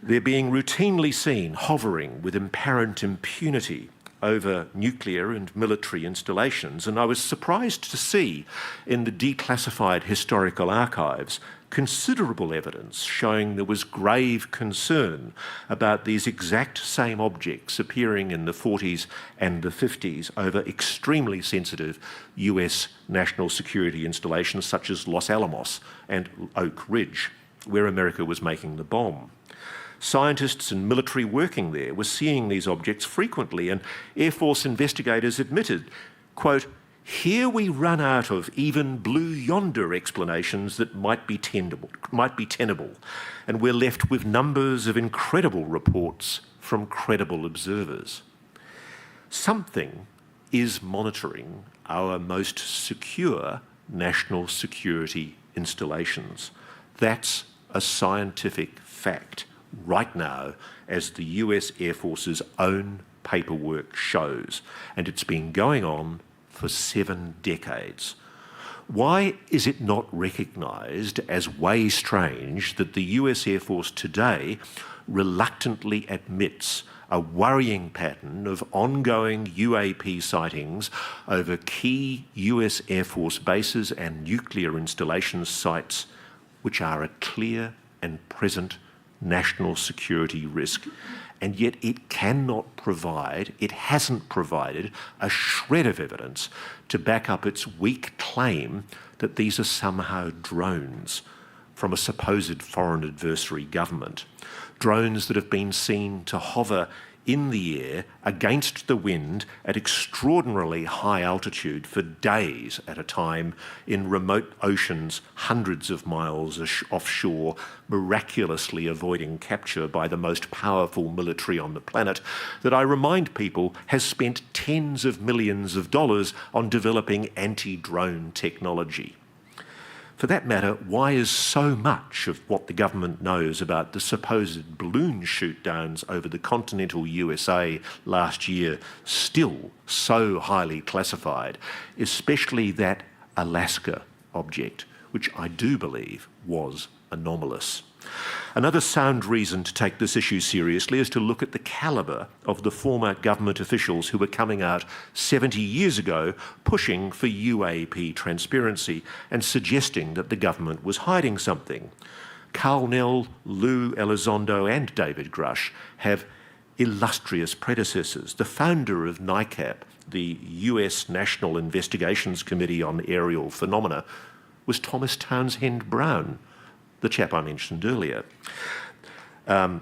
S1: They're being routinely seen hovering with apparent impunity over nuclear and military installations, and I was surprised to see in the declassified historical archives considerable evidence showing there was grave concern about these exact same objects appearing in the 40s and the 50s over extremely sensitive US national security installations such as Los Alamos and Oak Ridge, where America was making the bomb. Scientists and military working there were seeing these objects frequently, and Air Force investigators admitted, quote, Here we run out of even blue yonder explanations that might be tenable, and we're left with numbers of incredible reports from credible observers. Something is monitoring our most secure national security installations. That's a scientific fact right now, as the US Air Force's own paperwork shows, and it's been going on for 7 decades. Why is it not recognised as way strange that the US Air Force today reluctantly admits a worrying pattern of ongoing UAP sightings over key US Air Force bases and nuclear installation sites, which are a clear and present national security risk? And yet it hasn't provided a shred of evidence to back up its weak claim that these are somehow drones from a supposed foreign adversary government. Drones that have been seen to hover in the air against the wind at extraordinarily high altitude for days at a time in remote oceans hundreds of miles offshore, miraculously avoiding capture by the most powerful military on the planet, that I remind people has spent tens of millions of dollars on developing anti-drone technology. For that matter, why is so much of what the government knows about the supposed balloon shoot-downs over the continental USA last year still so highly classified, especially that Alaska object, which I do believe was anomalous? Another sound reason to take this issue seriously is to look at the calibre of the former government officials who were coming out 70 years ago pushing for UAP transparency and suggesting that the government was hiding something. Carl Nell, Lou Elizondo and David Grush have illustrious predecessors. The founder of NICAP, the US National Investigations Committee on Aerial Phenomena, was Thomas Townsend Brown, the chap I mentioned earlier. The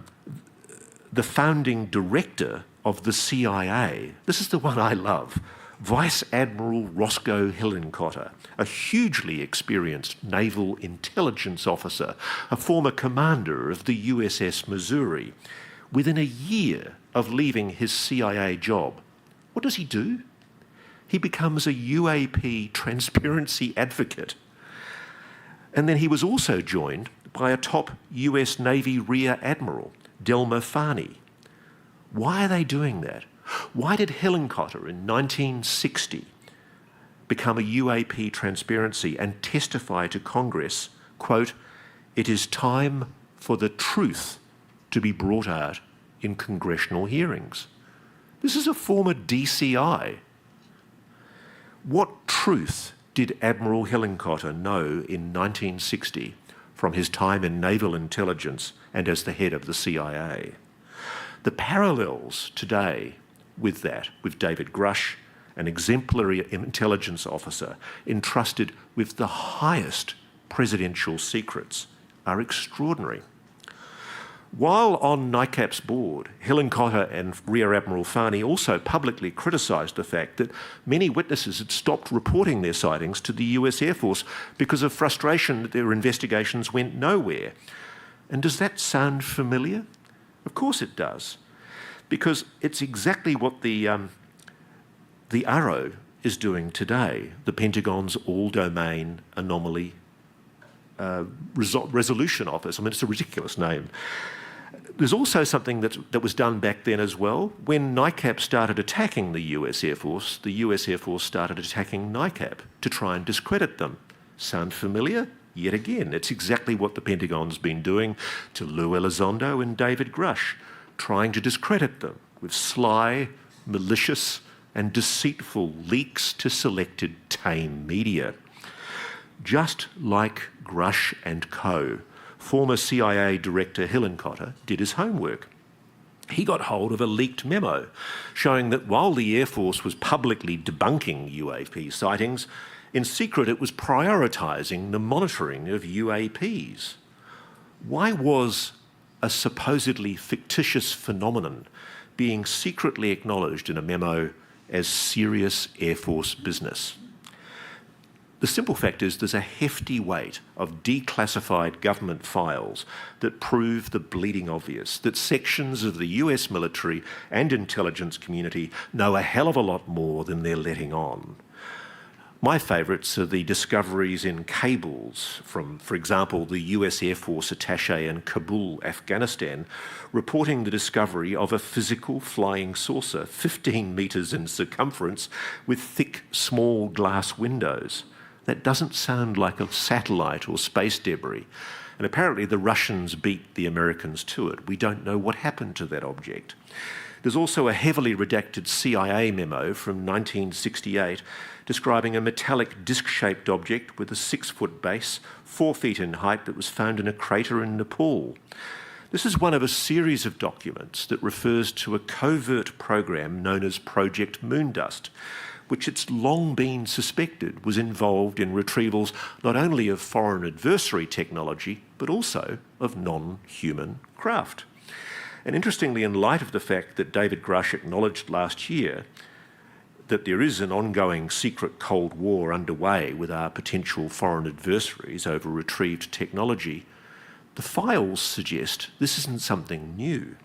S1: founding director of the CIA, this is the one I love, Vice Admiral Roscoe Hillenkotter, a hugely experienced naval intelligence officer, a former commander of the USS Missouri. Within a year of leaving his CIA job, what does he do? He becomes a UAP transparency advocate. And then he was also joined by a top US Navy Rear Admiral, Delmer Farney. Why are they doing that? Why did Hillenkotter in 1960 become a UAP transparency and testify to Congress, quote, "It is time for the truth to be brought out in congressional hearings"? This is a former DCI. What truth did Admiral Hillenkotter know in 1960 from his time in naval intelligence and as the head of the CIA? The parallels today with that, with David Grush, an exemplary intelligence officer entrusted with the highest presidential secrets, are extraordinary. While on NICAP's board, Hillenkotter and Rear Admiral Farney also publicly criticised the fact that many witnesses had stopped reporting their sightings to the US Air Force because of frustration that their investigations went nowhere. And does that sound familiar? Of course it does, because it's exactly what the ARRO is doing today, the Pentagon's All-Domain Anomaly Resolution Office. I mean, it's a ridiculous name. There's also something that was done back then as well. When NICAP started attacking the US Air Force started attacking NICAP to try and discredit them. Sound familiar? Yet again, it's exactly what the Pentagon's been doing to Lou Elizondo and David Grush, trying to discredit them with sly, malicious and deceitful leaks to selected tame media. Just like Grush and co., former CIA Director Hillenkotter did his homework. He got hold of a leaked memo showing that while the Air Force was publicly debunking UAP sightings, in secret it was prioritising the monitoring of UAPs. Why was a supposedly fictitious phenomenon being secretly acknowledged in a memo as serious Air Force business? The simple fact is there's a hefty weight of declassified government files that prove the bleeding obvious, that sections of the US military and intelligence community know a hell of a lot more than they're letting on. My favourites are the discoveries in cables from, for example, the US Air Force attaché in Kabul, Afghanistan, reporting the discovery of a physical flying saucer 15 metres in circumference with thick, small glass windows. That doesn't sound like a satellite or space debris. And apparently the Russians beat the Americans to it. We don't know what happened to that object. There's also a heavily redacted CIA memo from 1968 describing a metallic disc-shaped object with a 6-foot base, 4 feet in height, that was found in a crater in Nepal. This is one of a series of documents that refers to a covert program known as Project Moondust, which it's long been suspected was involved in retrievals not only of foreign adversary technology, but also of non-human craft. And interestingly, in light of the fact that David Grush acknowledged last year that there is an ongoing secret Cold War underway with our potential foreign adversaries over retrieved technology, the files suggest this isn't something new.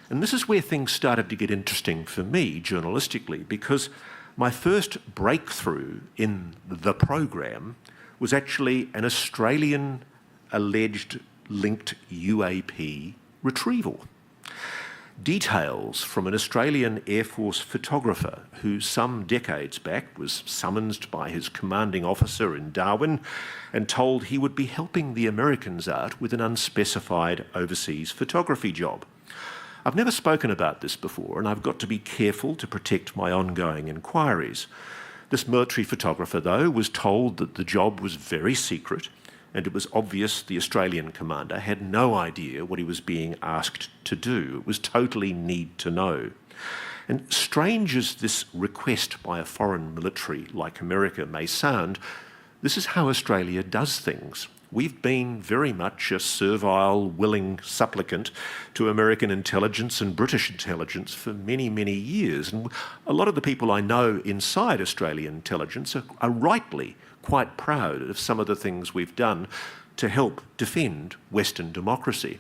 S1: And this is where things started to get interesting for me journalistically, because my first breakthrough in the program was actually an Australian alleged linked UAP retrieval. Details from an Australian Air Force photographer who some decades back was summoned by his commanding officer in Darwin and told he would be helping the Americans out with an unspecified overseas photography job. I've never spoken about this before, and I've got to be careful to protect my ongoing inquiries. This military photographer, though, was told that the job was very secret, and it was obvious the Australian commander had no idea what he was being asked to do. It was totally need to know. And strange as this request by a foreign military like America may sound, this is how Australia does things. We've been very much a servile, willing supplicant to American intelligence and British intelligence for many, many years. And a lot of the people I know inside Australian intelligence are rightly quite proud of some of the things we've done to help defend Western democracy.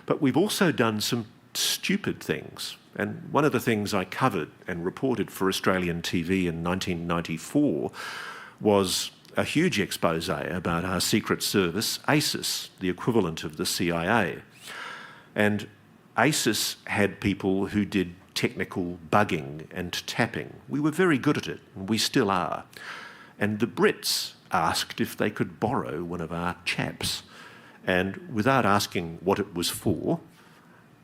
S1: But we've also done some stupid things. And one of the things I covered and reported for Australian TV in 1994 was a huge expose about our secret service, ASIS, the equivalent of the CIA. And ASIS had people who did technical bugging and tapping. We were very good at it, and we still are. And the Brits asked if they could borrow one of our chaps. And without asking what it was for,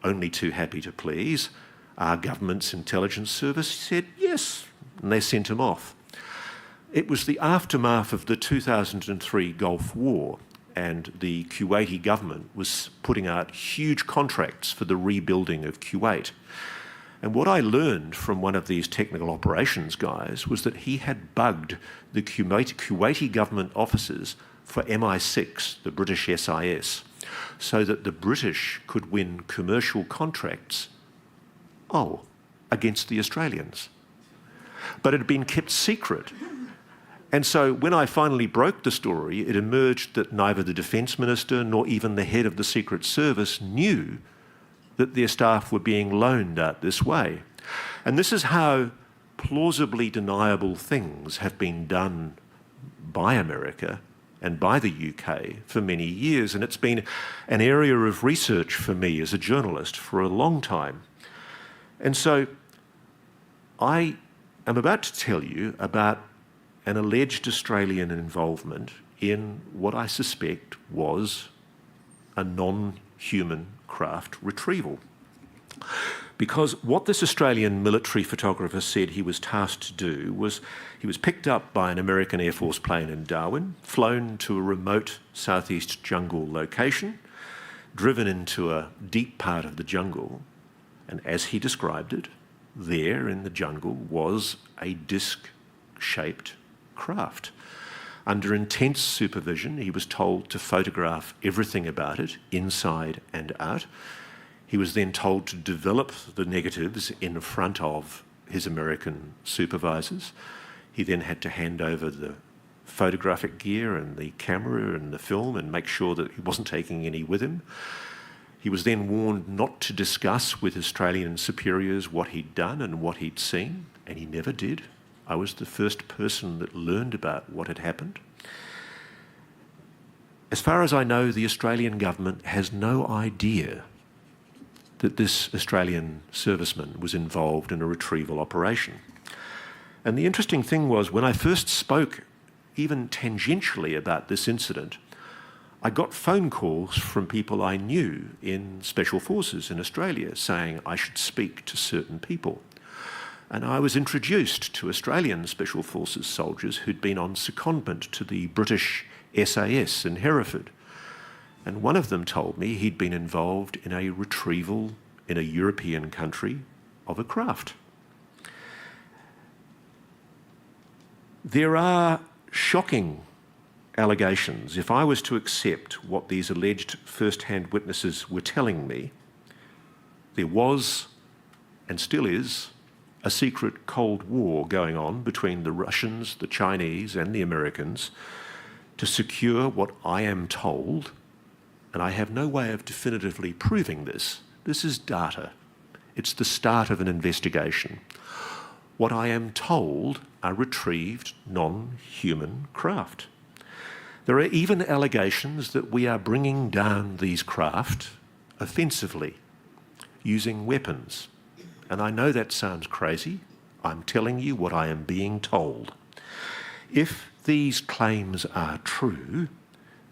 S1: only too happy to please, our government's intelligence service said yes, and they sent him off. It was the aftermath of the 2003 Gulf War, and the Kuwaiti government was putting out huge contracts for the rebuilding of Kuwait. And what I learned from one of these technical operations guys was that he had bugged the Kuwaiti government officers for MI6, the British SIS, so that the British could win commercial contracts, against the Australians. But it had been kept secret. And so when I finally broke the story, it emerged that neither the Defence Minister nor even the head of the Secret Service knew that their staff were being loaned out this way. And this is how plausibly deniable things have been done by America and by the UK for many years. And it's been an area of research for me as a journalist for a long time. And so I am about to tell you about an alleged Australian involvement in what I suspect was a non-human craft retrieval. Because what this Australian military photographer said he was tasked to do was he was picked up by an American Air Force plane in Darwin, flown to a remote southeast jungle location, driven into a deep part of the jungle, and as he described it, there in the jungle was a disc-shaped craft. Under intense supervision, he was told to photograph everything about it, inside and out. He was then told to develop the negatives in front of his American supervisors. He then had to hand over the photographic gear and the camera and the film and make sure that he wasn't taking any with him. He was then warned not to discuss with Australian superiors what he'd done and what he'd seen, and he never did. I was the first person that learned about what had happened. As far as I know, the Australian government has no idea that this Australian serviceman was involved in a retrieval operation. And the interesting thing was, when I first spoke, even tangentially, about this incident, I got phone calls from people I knew in Special Forces in Australia saying I should speak to certain people. And I was introduced to Australian Special Forces soldiers who'd been on secondment to the British SAS in Hereford. And one of them told me he'd been involved in a retrieval in a European country of a craft. There are shocking allegations. If I was to accept what these alleged first-hand witnesses were telling me, there was, and still is, a secret Cold War going on between the Russians, the Chinese, and the Americans to secure what I am told, and I have no way of definitively proving this. This is data. It's the start of an investigation. What I am told are retrieved non-human craft. There are even allegations that we are bringing down these craft offensively, using weapons. And I know that sounds crazy. I'm telling you what I am being told. If these claims are true,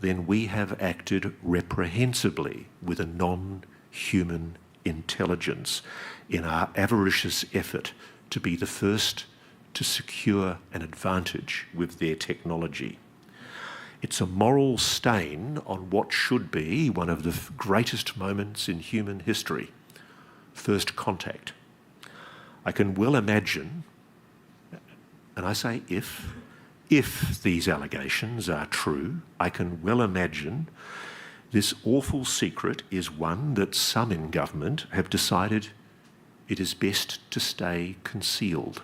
S1: then we have acted reprehensibly with a non-human intelligence in our avaricious effort to be the first to secure an advantage with their technology. It's a moral stain on what should be one of the greatest moments in human history, first contact. I can well imagine, and I say if these allegations are true, I can well imagine this awful secret is one that some in government have decided it is best to stay concealed.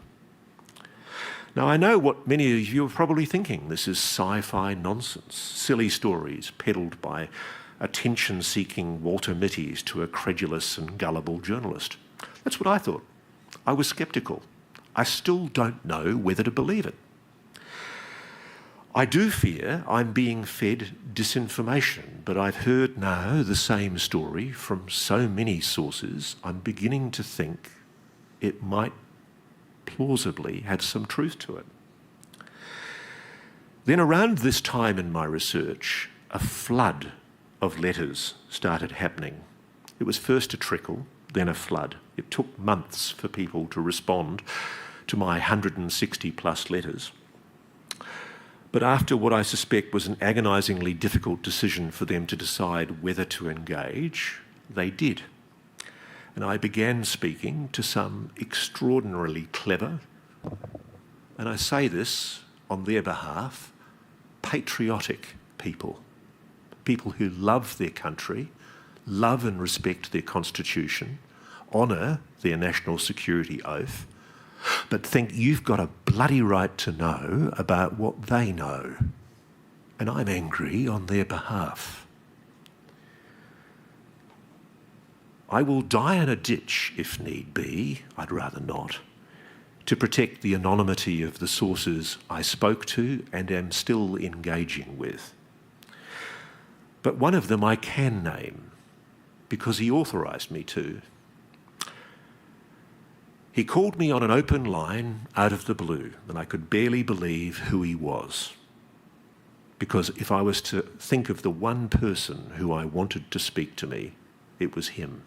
S1: Now, I know what many of you are probably thinking. This is sci-fi nonsense, silly stories peddled by attention-seeking Walter Mitty's to a credulous and gullible journalist. That's what I thought. I was sceptical. I still don't know whether to believe it. I do fear I'm being fed disinformation, but I've heard now the same story from so many sources, I'm beginning to think it might plausibly have some truth to it. Then around this time in my research, a flood of letters started happening. It was first a trickle, then a flood. It took months for people to respond to my 160 plus letters. But after what I suspect was an agonisingly difficult decision for them to decide whether to engage, they did. And I began speaking to some extraordinarily clever, and I say this on their behalf, patriotic people. People who love their country, love and respect their constitution, honour their national security oath, but think you've got a bloody right to know about what they know. And I'm angry on their behalf. I will die in a ditch if need be, I'd rather not, to protect the anonymity of the sources I spoke to and am still engaging with. But one of them I can name, because he authorised me to. He called me on an open line out of the blue, and I could barely believe who he was. Because if I was to think of the one person who I wanted to speak to me, it was him.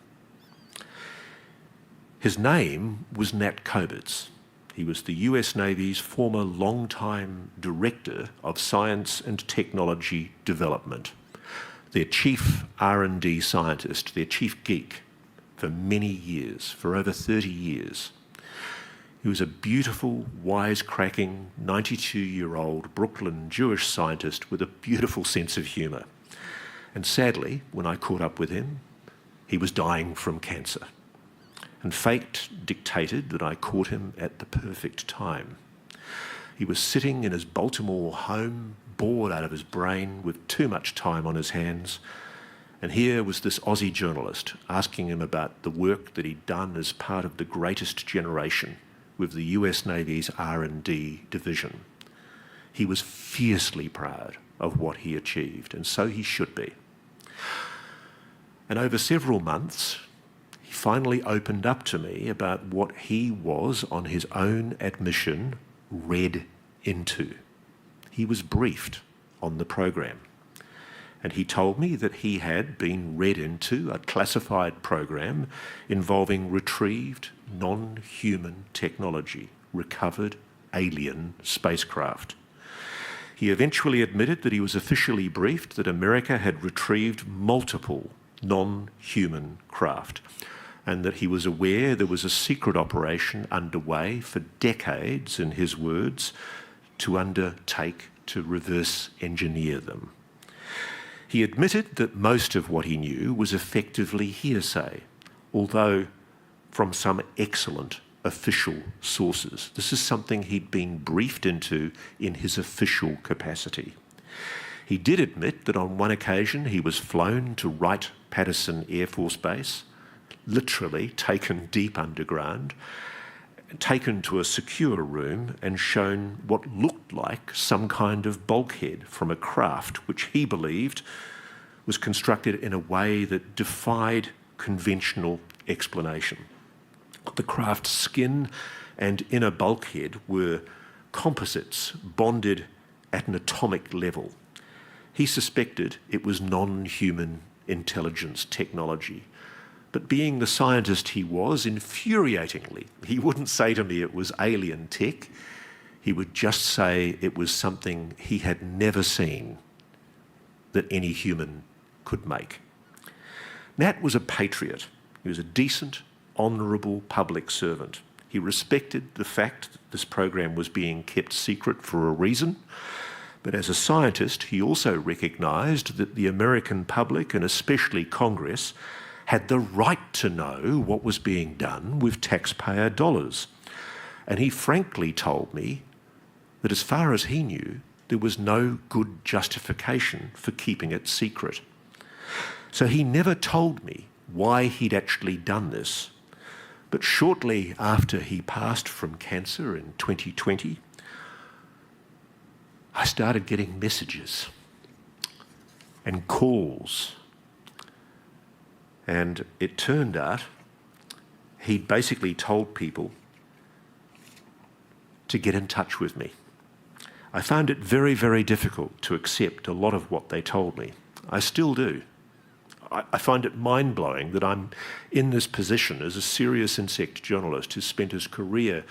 S1: His name was Nat Kobitz. He was the US Navy's former long-time Director of Science and Technology Development, their chief R&D scientist, their chief geek for many years, for over 30 years. He was a beautiful, wisecracking, 92-year-old Brooklyn Jewish scientist with a beautiful sense of humour. And sadly, when I caught up with him, he was dying from cancer. And fate dictated that I caught him at the perfect time. He was sitting in his Baltimore home, bored out of his brain, with too much time on his hands. And here was this Aussie journalist asking him about the work that he'd done as part of the greatest generation with the US Navy's R&D division. He was fiercely proud of what he achieved, and so he should be. And over several months, he finally opened up to me about what he was, on his own admission, read into. He was briefed on the program. And he told me that he had been read into a classified program involving retrieved non-human technology, recovered alien spacecraft. He eventually admitted that he was officially briefed that America had retrieved multiple non-human craft, and that he was aware there was a secret operation underway for decades, in his words, to undertake to reverse engineer them. He admitted that most of what he knew was effectively hearsay, although from some excellent official sources. This is something he'd been briefed into in his official capacity. He did admit that on one occasion he was flown to Wright-Patterson Air Force Base, literally taken deep underground, taken to a secure room and shown what looked like some kind of bulkhead from a craft which he believed was constructed in a way that defied conventional explanation. The craft's skin and inner bulkhead were composites bonded at an atomic level. He suspected it was non-human intelligence technology. But being the scientist he was, infuriatingly, he wouldn't say to me it was alien tech. He would just say it was something he had never seen that any human could make. Nat was a patriot. He was a decent, honourable public servant. He respected the fact that this program was being kept secret for a reason. But as a scientist, he also recognised that the American public, and especially Congress, had the right to know what was being done with taxpayer dollars. And he frankly told me that as far as he knew, there was no good justification for keeping it secret. So he never told me why he'd actually done this. But shortly after he passed from cancer in 2020, I started getting messages and calls. And it turned out he'd basically told people to get in touch with me. I found it very, very difficult to accept a lot of what they told me. I still do. I find it mind-blowing that I'm in this position as a serious insect journalist who's spent his career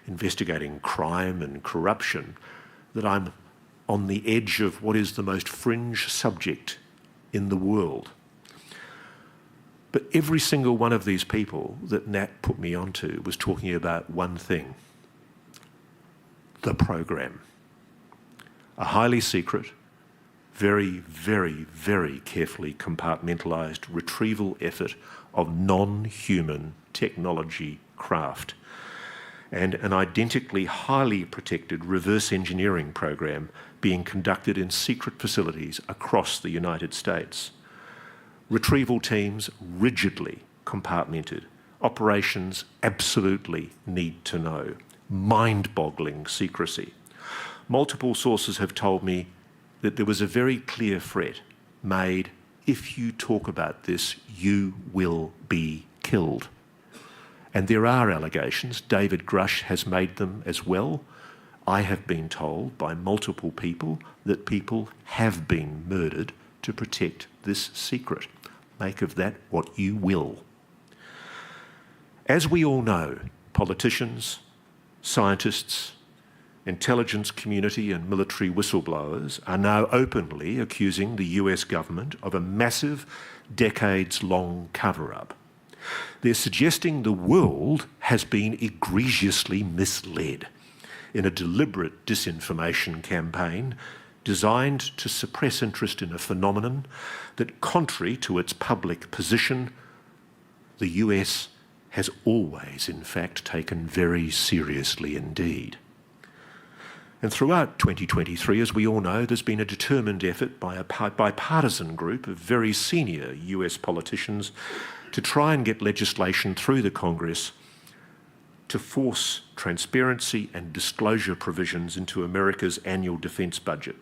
S1: investigating crime and corruption, that I'm on the edge of what is the most fringe subject in the world. But every single one of these people that Nat put me onto was talking about one thing: the program. A highly secret, very, very, very carefully compartmentalised retrieval effort of non-human technology craft, and an identically highly protected reverse engineering program being conducted in secret facilities across the United States. Retrieval teams rigidly compartmented. Operations absolutely need to know. Mind-boggling secrecy. Multiple sources have told me that there was a very clear threat made: if you talk about this, you will be killed. And there are allegations. David Grush has made them as well. I have been told by multiple people that people have been murdered to protect this secret. Make of that what you will. As we all know, politicians, scientists, intelligence community and military whistleblowers are now openly accusing the US government of a massive, decades-long cover-up. They're suggesting the world has been egregiously misled in a deliberate disinformation campaign designed to suppress interest in a phenomenon that, contrary to its public position, the US has always, in fact, taken very seriously indeed. And throughout 2023, as we all know, there's been a determined effort by a bipartisan group of very senior US politicians to try and get legislation through the Congress to force transparency and disclosure provisions into America's annual defence budget.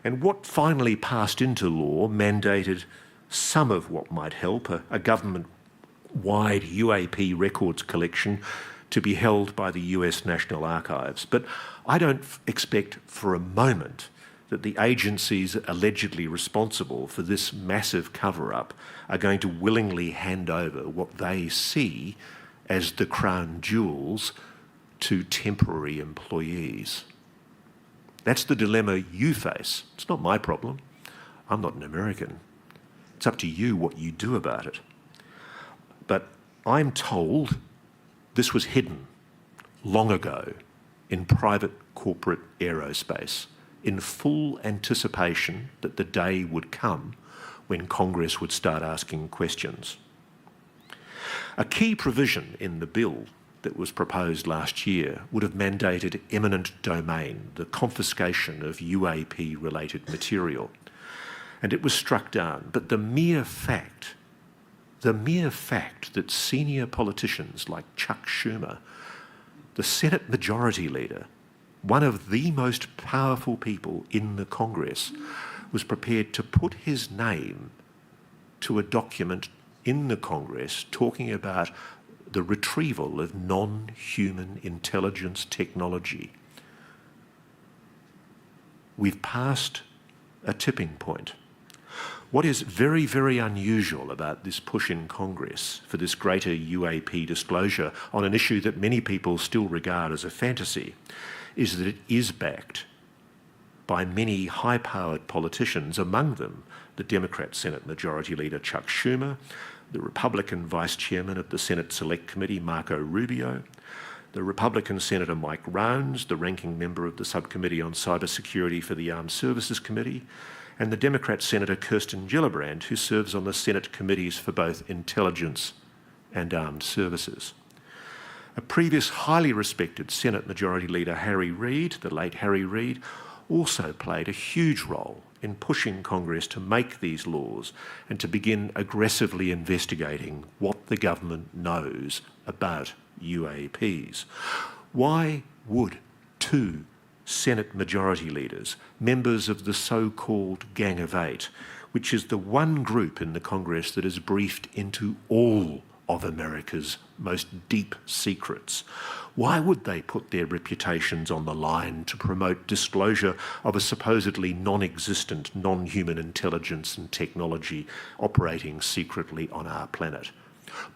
S1: And what finally passed into law mandated some of what might help, a government-wide UAP records collection to be held by the US National Archives. But I don't expect for a moment that the agencies allegedly responsible for this massive cover-up are going to willingly hand over what they see as the crown jewels to temporary employees. That's the dilemma you face. It's not my problem. I'm not an American. It's up to you what you do about it. But I'm told this was hidden long ago in private corporate aerospace, in full anticipation that the day would come when Congress would start asking questions. A key provision in the bill that was proposed last year would have mandated eminent domain, the confiscation of UAP-related material, and it was struck down. But the mere fact that senior politicians like Chuck Schumer, the Senate Majority Leader, one of the most powerful people in the Congress, was prepared to put his name to a document in the Congress talking about the retrieval of non-human intelligence technology. We've passed a tipping point. What is very, very unusual about this push in Congress for this greater UAP disclosure on an issue that many people still regard as a fantasy is that it is backed by many high-powered politicians, among them the Democrat Senate Majority Leader Chuck Schumer, the Republican Vice Chairman of the Senate Select Committee Marco Rubio, the Republican Senator Mike Rounds, the ranking member of the Subcommittee on Cybersecurity for the Armed Services Committee, and the Democrat Senator Kirsten Gillibrand, who serves on the Senate committees for both intelligence and armed services. A previous highly respected Senate Majority Leader Harry Reid, the late Harry Reid, also played a huge role in pushing Congress to make these laws and to begin aggressively investigating what the government knows about UAPs. Why would two Senate Majority Leaders, members of the so-called Gang of Eight, which is the one group in the Congress that is briefed into all of America's most deep secrets, why would they put their reputations on the line to promote disclosure of a supposedly non-existent, non-human intelligence and technology operating secretly on our planet?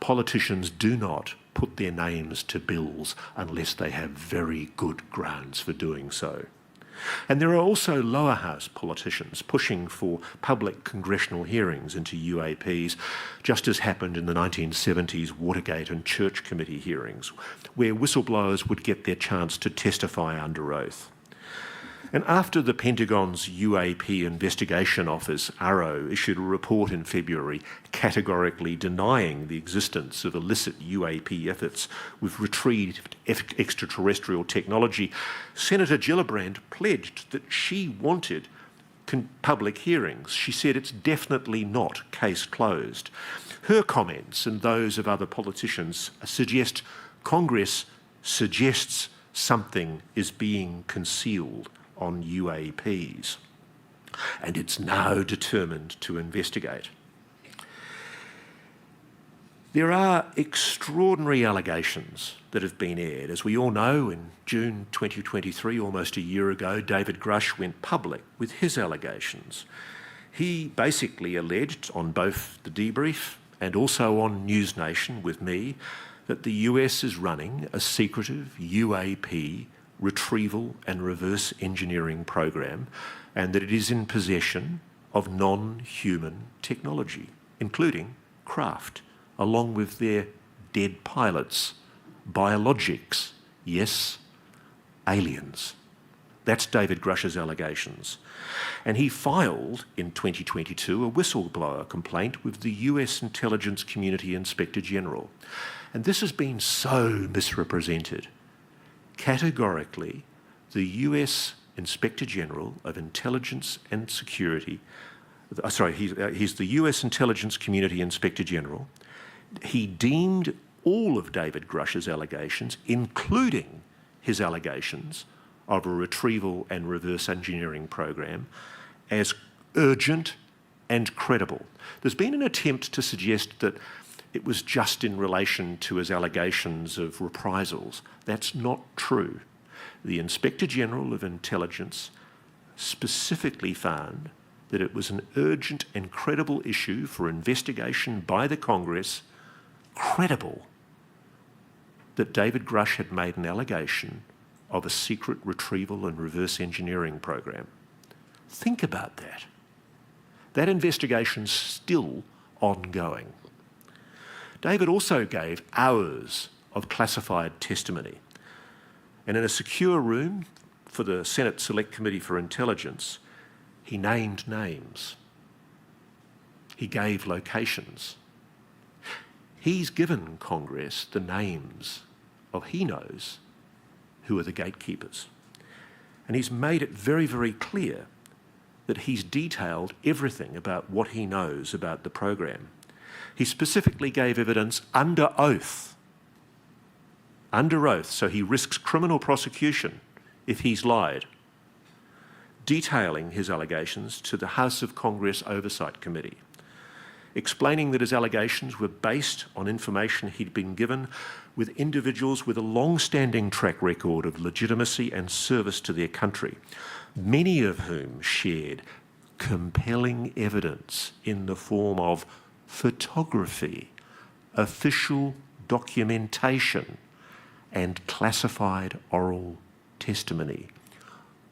S1: Politicians do not put their names to bills unless they have very good grounds for doing so. And there are also lower house politicians pushing for public congressional hearings into UAPs, just as happened in the 1970s Watergate and Church Committee hearings, where whistleblowers would get their chance to testify under oath. And after the Pentagon's UAP Investigation Office, ARO, issued a report in February categorically denying the existence of illicit UAP efforts with retrieved extraterrestrial technology, Senator Gillibrand pledged that she wanted public hearings. She said it's definitely not case closed. Her comments and those of other politicians suggest Congress suggests something is being concealed on UAPs, and it's now determined to investigate. There are extraordinary allegations that have been aired. As we all know, in June 2023, almost a year ago, David Grush went public with his allegations. He basically alleged on both the debrief and also on News Nation with me that the US is running a secretive UAP retrieval and reverse engineering program, and that it is in possession of non-human technology, including craft, along with their dead pilots, biologics, yes, aliens. That's David Grush's allegations. And he filed in 2022 a whistleblower complaint with the US Intelligence Community Inspector General. And this has been so misrepresented. Categorically, the US Inspector General of Intelligence and Security, he's the US Intelligence Community Inspector General. He deemed all of David Grush's allegations, including his allegations of a retrieval and reverse engineering program, as urgent and credible. There's been an attempt to suggest that it was just in relation to his allegations of reprisals. That's not true. The Inspector General of Intelligence specifically found that it was an urgent and credible issue for investigation by the Congress, credible, that David Grush had made an allegation of a secret retrieval and reverse engineering program. Think about that. That investigation's still ongoing. David also gave hours of classified testimony. And in a secure room for the Senate Select Committee for Intelligence, he named names. He gave locations. He's given Congress the names of he knows who are the gatekeepers. And he's made it very, very clear that he's detailed everything about what he knows about the program. He specifically gave evidence under oath. Under oath, so he risks criminal prosecution if he's lied, detailing his allegations to the House of Congress Oversight Committee, explaining that his allegations were based on information he'd been given with individuals with a long-standing track record of legitimacy and service to their country, many of whom shared compelling evidence in the form of photography, official documentation, and classified oral testimony.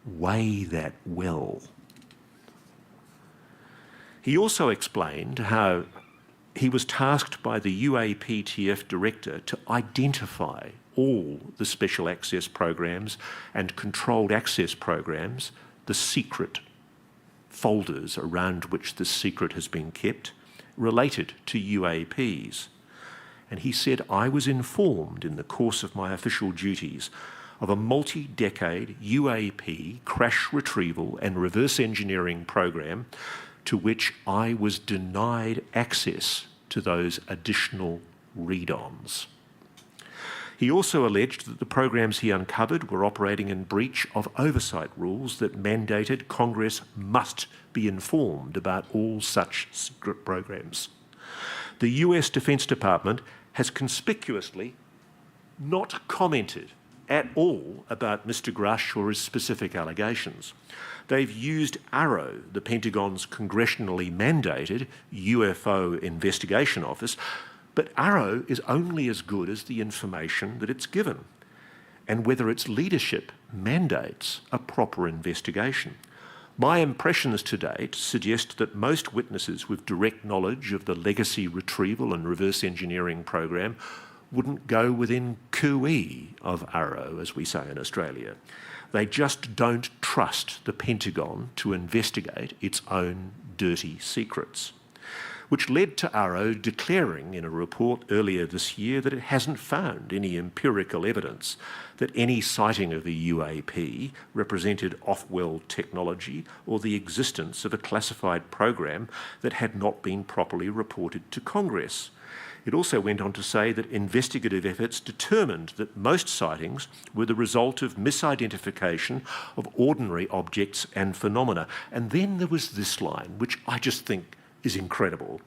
S1: Weigh that well. He also explained how he was tasked by the UAPTF director to identify all the special access programs and controlled access programs, the secret folders around which the secret has been kept, related to UAPs. And he said, I was informed in the course of my official duties of a multi-decade UAP crash retrieval and reverse engineering program to which I was denied access to those additional read-ons. He also alleged that the programs he uncovered were operating in breach of oversight rules that mandated Congress must be informed about all such secret programs. The US Defense Department has conspicuously not commented at all about Mr. Grush or his specific allegations. They've used AARO, the Pentagon's congressionally mandated UFO investigation office, but AARO is only as good as the information that it's given and whether its leadership mandates a proper investigation. My impressions to date suggest that most witnesses with direct knowledge of the legacy retrieval and reverse engineering program wouldn't go within cooee of AARO, as we say in Australia. They just don't trust the Pentagon to investigate its own dirty secrets, which led to AARO declaring in a report earlier this year that it hasn't found any empirical evidence that any sighting of the UAP represented off-world technology or the existence of a classified program that had not been properly reported to Congress. It also went on to say that investigative efforts determined that most sightings were the result of misidentification of ordinary objects and phenomena. And then there was this line, which I just think is incredible.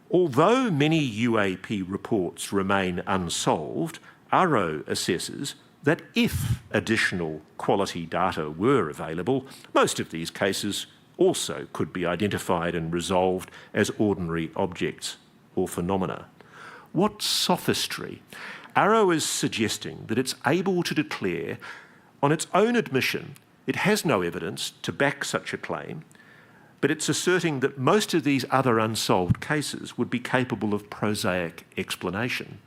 S1: Although many UAP reports remain unsolved, AARO assesses that if additional quality data were available, most of these cases also could be identified and resolved as ordinary objects or phenomena. What sophistry! AARO is suggesting that it's able to declare, on its own admission, it has no evidence to back such a claim, but it's asserting that most of these other unsolved cases would be capable of prosaic explanation.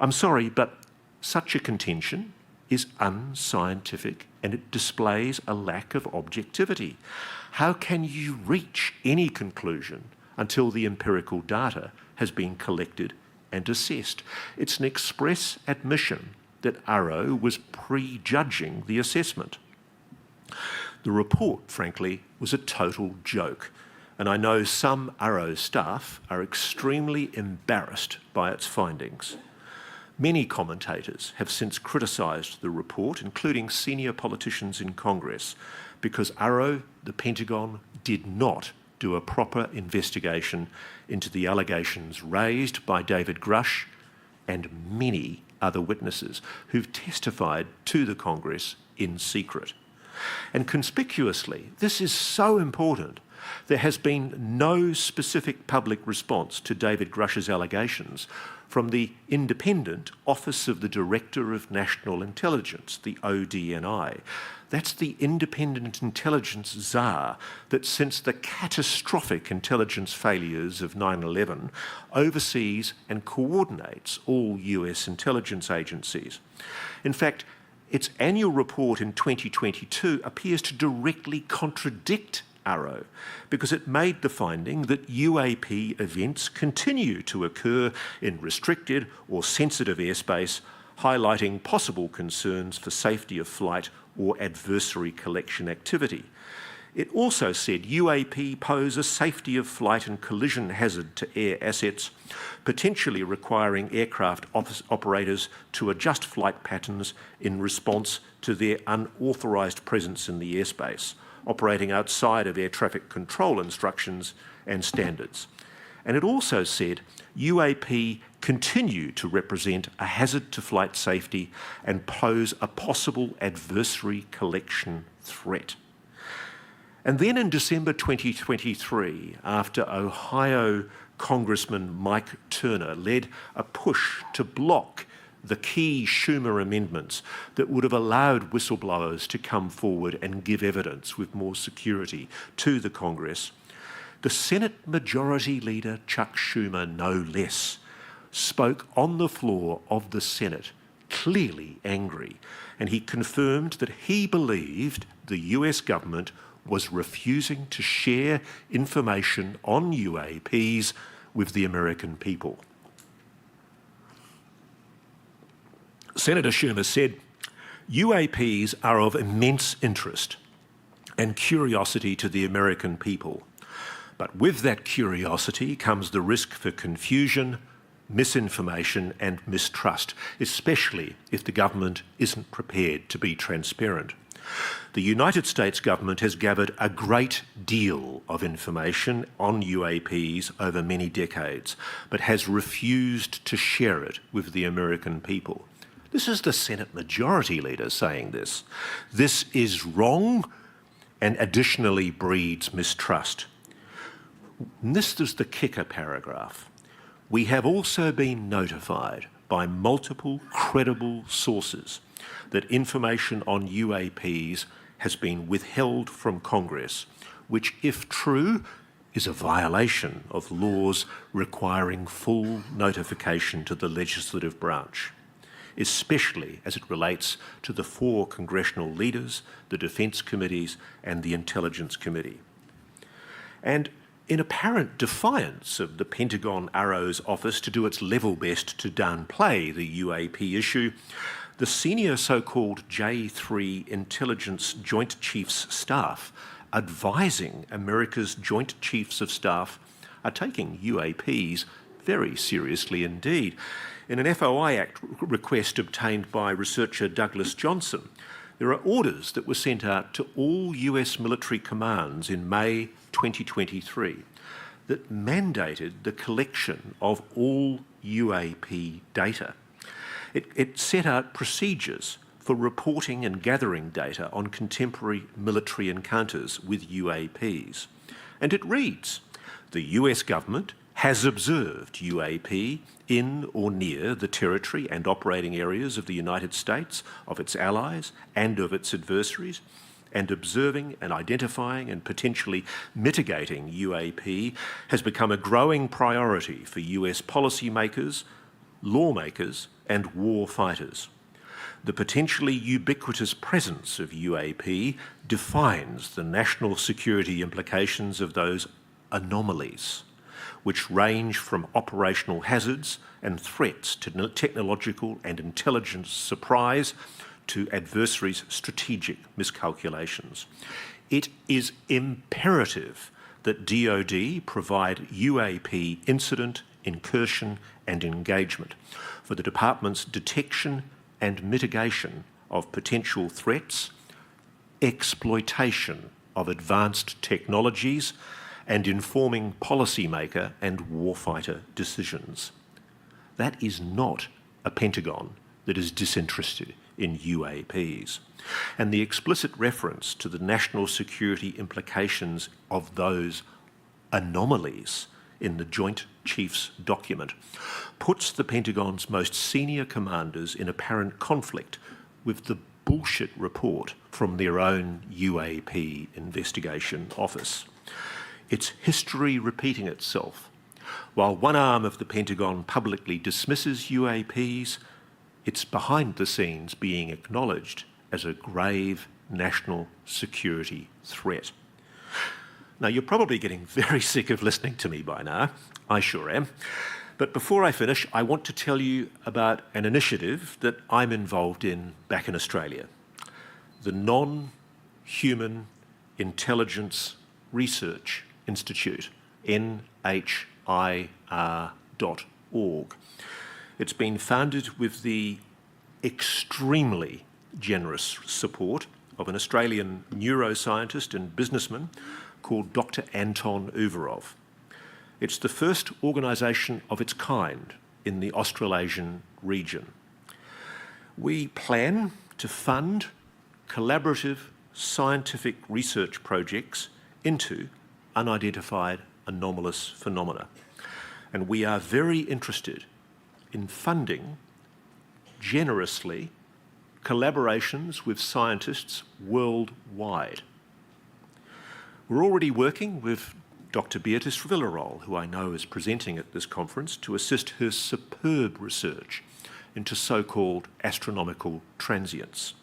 S1: I'm sorry, but such a contention is unscientific and it displays a lack of objectivity. How can you reach any conclusion until the empirical data has been collected and assessed? It's an express admission that AARO was prejudging the assessment. The report, frankly, was a total joke, and I know some ARO staff are extremely embarrassed by its findings. Many commentators have since criticised the report, including senior politicians in Congress, because ARO, the Pentagon, did not do a proper investigation into the allegations raised by David Grush and many other witnesses who've testified to the Congress in secret. And conspicuously, this is so important, there has been no specific public response to David Grush's allegations from the independent Office of the Director of National Intelligence, the ODNI. That's the independent intelligence czar that, since the catastrophic intelligence failures of 9/11, oversees and coordinates all US intelligence agencies. In fact, its annual report in 2022 appears to directly contradict ARO because it made the finding that UAP events continue to occur in restricted or sensitive airspace, highlighting possible concerns for safety of flight or adversary collection activity. It also said UAP pose a safety of flight and collision hazard to air assets, potentially requiring aircraft operators to adjust flight patterns in response to their unauthorised presence in the airspace, operating outside of air traffic control instructions and standards. And it also said UAP continue to represent a hazard to flight safety and pose a possible adversary collection threat. And then in December 2023, after Ohio Congressman Mike Turner led a push to block the key Schumer amendments that would have allowed whistleblowers to come forward and give evidence with more security to the Congress, the Senate Majority Leader Chuck Schumer, no less, spoke on the floor of the Senate, clearly angry, and he confirmed that he believed the US government was refusing to share information on UAPs with the American people. Senator Schumer said, UAPs are of immense interest and curiosity to the American people, but with that curiosity comes the risk for confusion, misinformation and mistrust, especially if the government isn't prepared to be transparent. The United States government has gathered a great deal of information on UAPs over many decades, but has refused to share it with the American people. This is the Senate Majority Leader saying this. This is wrong and additionally breeds mistrust. And this is the kicker paragraph. We have also been notified by multiple credible sources that information on UAPs has been withheld from Congress, which, if true, is a violation of laws requiring full notification to the legislative branch, especially as it relates to the 4 congressional leaders, the Defence Committees and the Intelligence Committee. And in apparent defiance of the Pentagon ARO's office to do its level best to downplay the UAP issue, the senior so-called J3 Intelligence Joint Chiefs staff advising America's Joint Chiefs of Staff are taking UAPs very seriously indeed. In an FOI Act request obtained by researcher Douglas Johnson, there are orders that were sent out to all US military commands in May 2023 that mandated the collection of all UAP data. It set out procedures for reporting and gathering data on contemporary military encounters with UAPs. And it reads, the US government has observed UAP in or near the territory and operating areas of the United States, of its allies and of its adversaries, and observing and identifying and potentially mitigating UAP has become a growing priority for US policymakers, lawmakers and war fighters. The potentially ubiquitous presence of UAP defines the national security implications of those anomalies, which range from operational hazards and threats to technological and intelligence surprise to adversaries' strategic miscalculations. It is imperative that DoD provide UAP incident, incursion and engagement for the department's detection and mitigation of potential threats, exploitation of advanced technologies, and informing policymaker and warfighter decisions. That is not a Pentagon that is disinterested in UAPs. And the explicit reference to the national security implications of those anomalies in the Joint Chiefs document puts the Pentagon's most senior commanders in apparent conflict with the bullshit report from their own UAP investigation office. It's history repeating itself. While one arm of the Pentagon publicly dismisses UAPs, it's behind the scenes being acknowledged as a grave national security threat. Now, you're probably getting very sick of listening to me by now. I sure am. But before I finish, I want to tell you about an initiative that I'm involved in back in Australia, the Non-Human Intelligence Research Institute, NHIR.org. It's been founded with the extremely generous support of an Australian neuroscientist and businessman called Dr. Anton Uvarov. It's the first organisation of its kind in the Australasian region. We plan to fund collaborative scientific research projects into unidentified anomalous phenomena. And we are very interested in funding generously collaborations with scientists worldwide. We're already working with Dr. Beatrice Revela, who I know is presenting at this conference, to assist her superb research into so-called astronomical transients.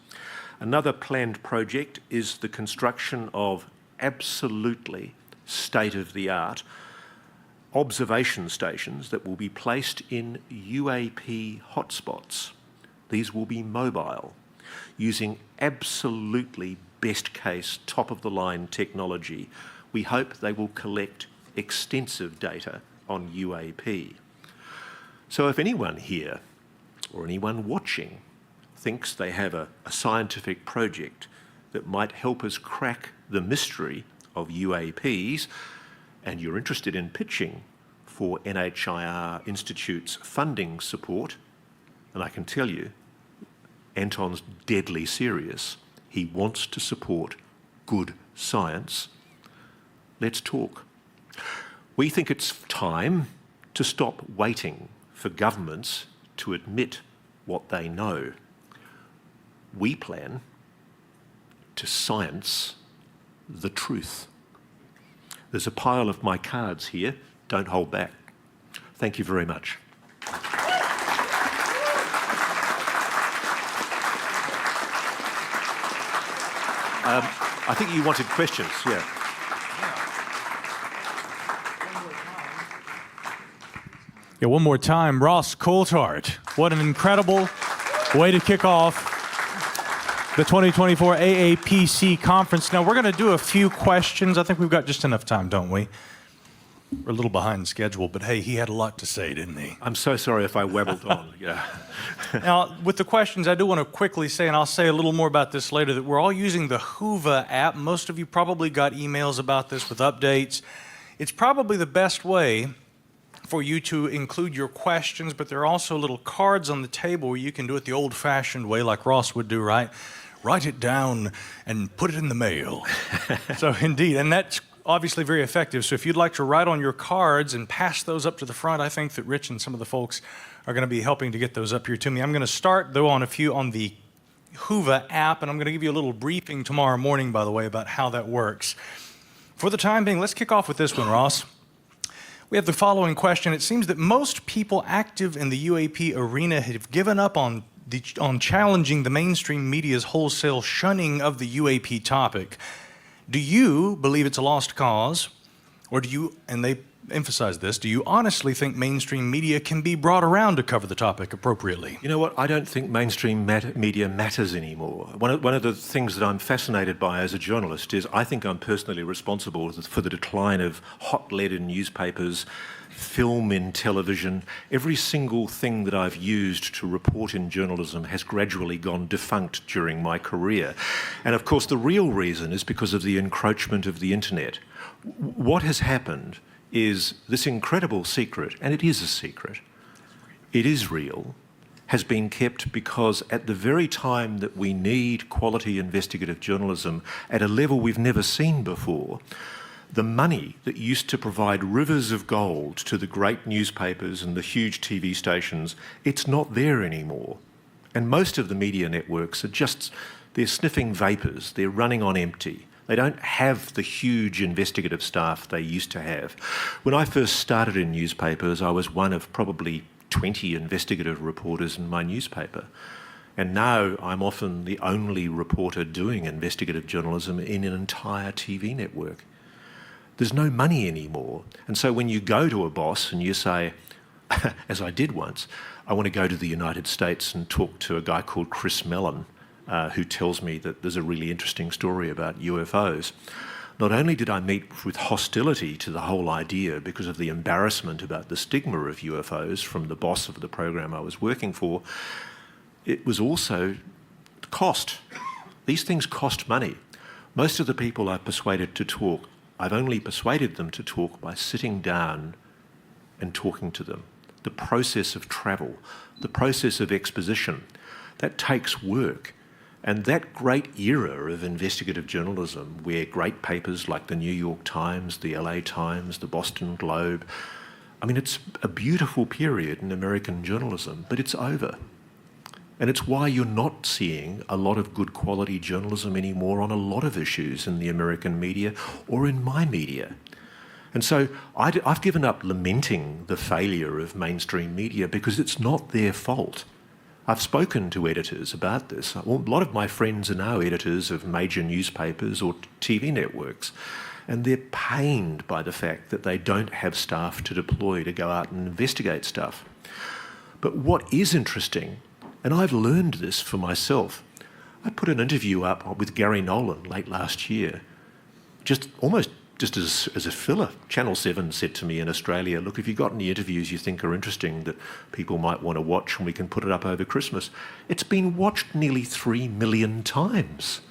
S1: Another planned project is the construction of absolutely state-of-the-art observation stations that will be placed in UAP hotspots. These will be mobile, using absolutely best-case, top-of-the-line technology. We hope they will collect extensive data on UAP. So if anyone here, or anyone watching, thinks they have a scientific project that might help us crack the mystery of UAPs, and you're interested in pitching for NHIR Institute's funding support, and I can tell you, Anton's deadly serious. He wants to support good science. Let's talk. We think it's time to stop waiting for governments to admit what they know. We plan to science the truth. There's a pile of my cards here. Don't hold back. Thank you very much. I think you wanted questions, yeah.
S2: Yeah, one more time, Ross Coulthart. What an incredible way to kick off the 2024 AAPC conference. Now, we're going to do a few questions. I think we've got just enough time, don't we? We're a little behind schedule, but hey, he had a lot to say, didn't he?
S1: I'm so sorry if I wabbled on. Yeah.
S2: Now, with the questions, I do want to quickly say, and I'll say a little more about this later, that we're all using the Whova app. Most of you probably got emails about this with updates. It's probably the best way for you to include your questions, but there are also little cards on the table where you can do it the old-fashioned way, like Ross would do, right? Write it down and put it in the mail. So indeed, and that's obviously very effective. So if you'd like to write on your cards and pass those up to the front, I think that Rich and some of the folks are going to be helping to get those up here to me. I'm going to start, though, on a few on the Whova app, and I'm going to give you a little briefing tomorrow morning, by the way, about how that works. For the time being, let's kick off with this one, Ross. We have the following question. It seems that most people active in the UAP arena have given up on challenging the mainstream media's wholesale shunning of the UAP topic. Do you believe it's a lost cause, or do you, and they emphasize this, do you honestly think mainstream media can be brought around to cover the topic appropriately?
S1: You know what? I don't think mainstream media matters anymore. One of the things that I'm fascinated by as a journalist is I think I'm personally responsible for the decline of hot lead in newspapers, film in television. Every single thing that I've used to report in journalism has gradually gone defunct during my career. And of course, the real reason is because of the encroachment of the internet. What has happened is this incredible secret, and it is a secret, it is real, has been kept because at the very time that we need quality investigative journalism at a level we've never seen before, the money that used to provide rivers of gold to the great newspapers and the huge TV stations, it's not there anymore. And most of the media networks are they're sniffing vapours, they're running on empty. They don't have the huge investigative staff they used to have. When I first started in newspapers, I was one of probably 20 investigative reporters in my newspaper. And now I'm often the only reporter doing investigative journalism in an entire TV network. There's no money anymore. And so when you go to a boss and you say, as I did once, I want to go to the United States and talk to a guy called Chris Mellon, who tells me that there's a really interesting story about UFOs. Not only did I meet with hostility to the whole idea because of the embarrassment about the stigma of UFOs from the boss of the program I was working for, it was also cost. These things cost money. Most of the people I've persuaded to talk, I've only persuaded them to talk by sitting down and talking to them. The process of travel, the process of exposition, that takes work. And that great era of investigative journalism, where great papers like the New York Times, the LA Times, the Boston Globe, I mean, it's a beautiful period in American journalism, but it's over. And it's why you're not seeing a lot of good quality journalism anymore on a lot of issues in the American media or in my media. And so I've given up lamenting the failure of mainstream media because it's not their fault. I've spoken to editors about this. A lot of my friends are now editors of major newspapers or TV networks, and they're pained by the fact that they don't have staff to deploy to go out and investigate stuff. But what is interesting, and I've learned this for myself, I put an interview up with Gary Nolan late last year, almost as a filler. Channel 7 said to me in Australia, look, if you've got any interviews you think are interesting that people might want to watch and we can put it up over Christmas. It's been watched nearly 3 million times.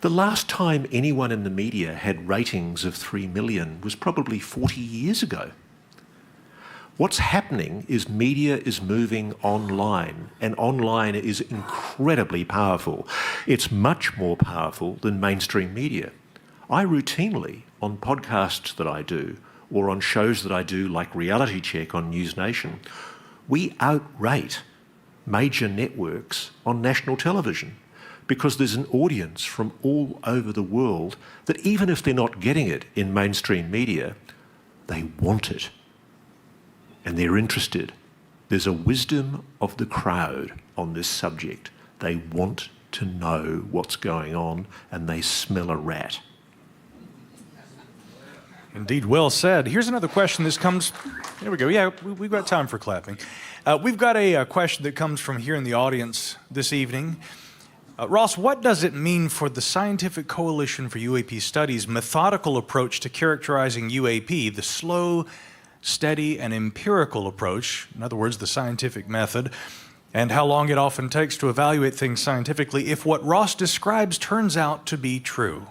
S1: The last time anyone in the media had ratings of 3 million was probably 40 years ago. What's happening is media is moving online, and online is incredibly powerful. It's much more powerful than mainstream media. I routinely, on podcasts that I do, or on shows that I do like Reality Check on News Nation, we outrate major networks on national television because there's an audience from all over the world that even if they're not getting it in mainstream media, they want it. And they're interested. There's a wisdom of the crowd on this subject. They want to know what's going on and they smell a rat.
S2: Indeed, well said. Here's another question. This comes, here we go. Yeah, we've got time for clapping. We've got a question that comes from here in the audience this evening. Ross, what does it mean for the Scientific Coalition for UAP Studies' methodical approach to characterizing UAP, the slow, steady, and empirical approach, in other words, the scientific method, and how long it often takes to evaluate things scientifically if what Ross describes turns out to be true?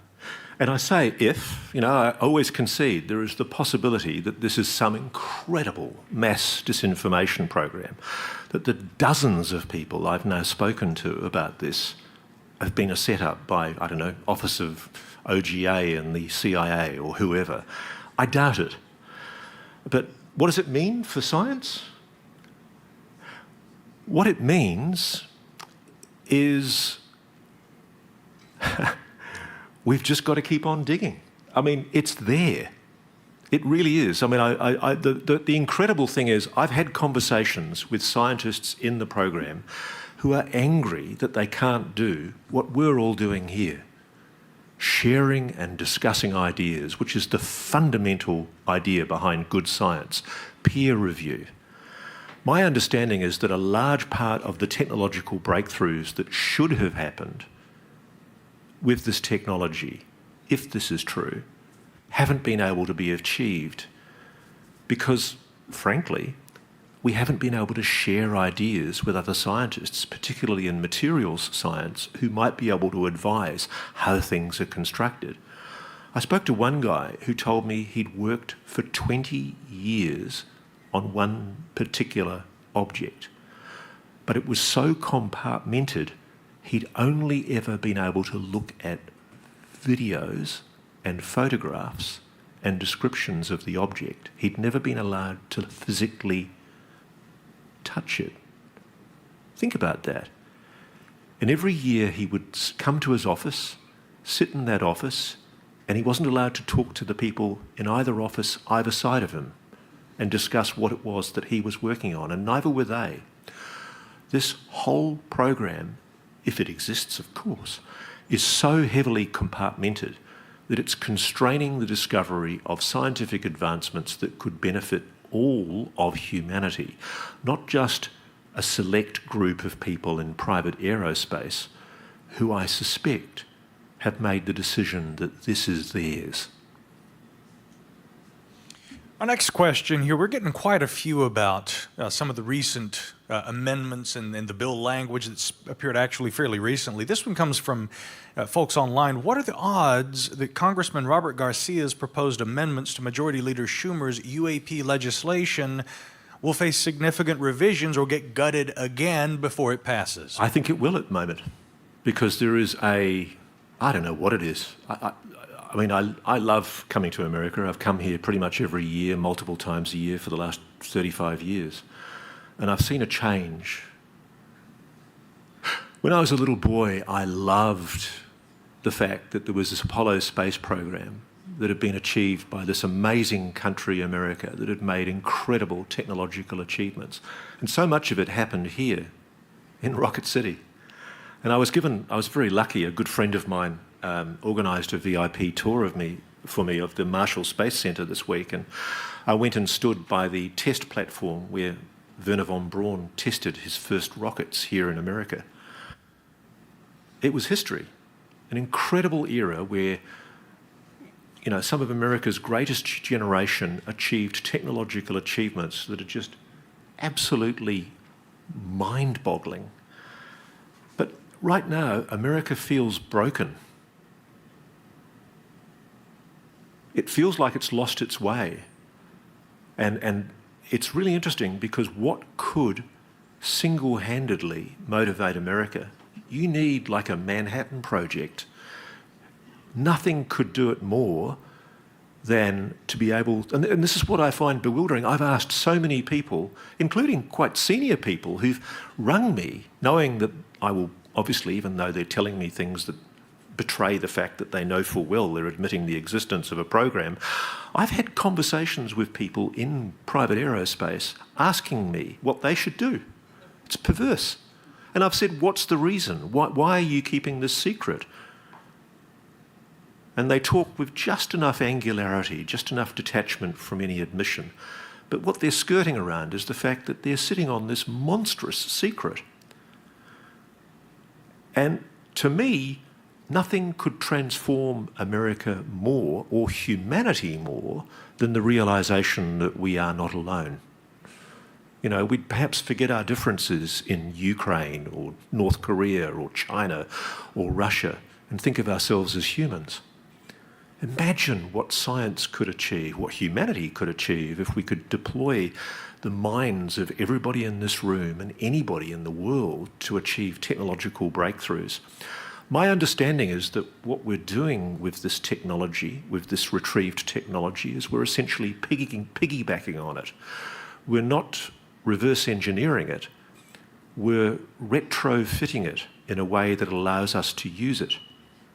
S1: And I say if, I always concede there is the possibility that this is some incredible mass disinformation program, that the dozens of people I've now spoken to about this have been set up by, Office of OGA and the CIA or whoever. I doubt it. But what does it mean for science? What it means is we've just got to keep on digging. I mean, it's there. It really is. I mean, the incredible thing is I've had conversations with scientists in the program who are angry that they can't do what we're all doing here. sharing and discussing ideas, which is the fundamental idea behind good science, peer review. My understanding is that a large part of the technological breakthroughs that should have happened with this technology, if this is true, haven't been able to be achieved because, frankly, we haven't been able to share ideas with other scientists, particularly in materials science, who might be able to advise how things are constructed. I spoke to one guy who told me he'd worked for 20 years on one particular object, but it was so compartmented, he'd only ever been able to look at videos and photographs and descriptions of the object. He'd never been allowed to physically touch it. Think about that. And every year he would come to his office, sit in that office, and he wasn't allowed to talk to the people in either office either side of him and discuss what it was that he was working on, and neither were they. This whole program, if it exists, of course, is so heavily compartmented that it's constraining the discovery of scientific advancements that could benefit all of humanity, not just a select group of people in private aerospace who I suspect have made the decision that this is theirs.
S2: Our next question here, we're getting quite a few about some of the recent amendments in the bill language that's appeared actually fairly recently. This one comes from folks online. What are the odds that Congressman Robert Garcia's proposed amendments to Majority Leader Schumer's UAP legislation will face significant revisions or get gutted again before it passes?
S1: I think it will at the moment, because there is I don't know what it is. I mean, I love coming to America. I've come here pretty much every year, multiple times a year for the last 35 years. And I've seen a change. When I was a little boy, I loved the fact that there was this Apollo space program that had been achieved by this amazing country, America, that had made incredible technological achievements. And so much of it happened here in Rocket City. And I was very lucky. A good friend of mine organised a VIP tour for me of the Marshall Space Centre this week, and I went and stood by the test platform where Wernher von Braun tested his first rockets here in America. It was history, an incredible era where, you know, some of America's greatest generation achieved technological achievements that are just absolutely mind-boggling. But right now, America feels broken. It feels like it's lost its way. And it's really interesting, because what could single-handedly motivate America? You need like a Manhattan Project. Nothing could do it more than to be able, and this is what I find bewildering. I've asked so many people, including quite senior people, who've rung me, knowing that I will, obviously, even though they're telling me things that betray the fact that they know full well they're admitting the existence of a program. I've had conversations with people in private aerospace asking me what they should do. It's perverse. And I've said, what's the reason? Why are you keeping this secret? And they talk with just enough angularity, just enough detachment from any admission. But what they're skirting around is the fact that they're sitting on this monstrous secret. And to me, nothing could transform America more, or humanity more, than the realisation that we are not alone. You know, we'd perhaps forget our differences in Ukraine or North Korea or China or Russia and think of ourselves as humans. Imagine what science could achieve, what humanity could achieve, if we could deploy the minds of everybody in this room and anybody in the world to achieve technological breakthroughs. My understanding is that what we're doing with this technology, with this retrieved technology, is we're essentially piggybacking on it. We're not reverse engineering it. We're retrofitting it in a way that allows us to use it.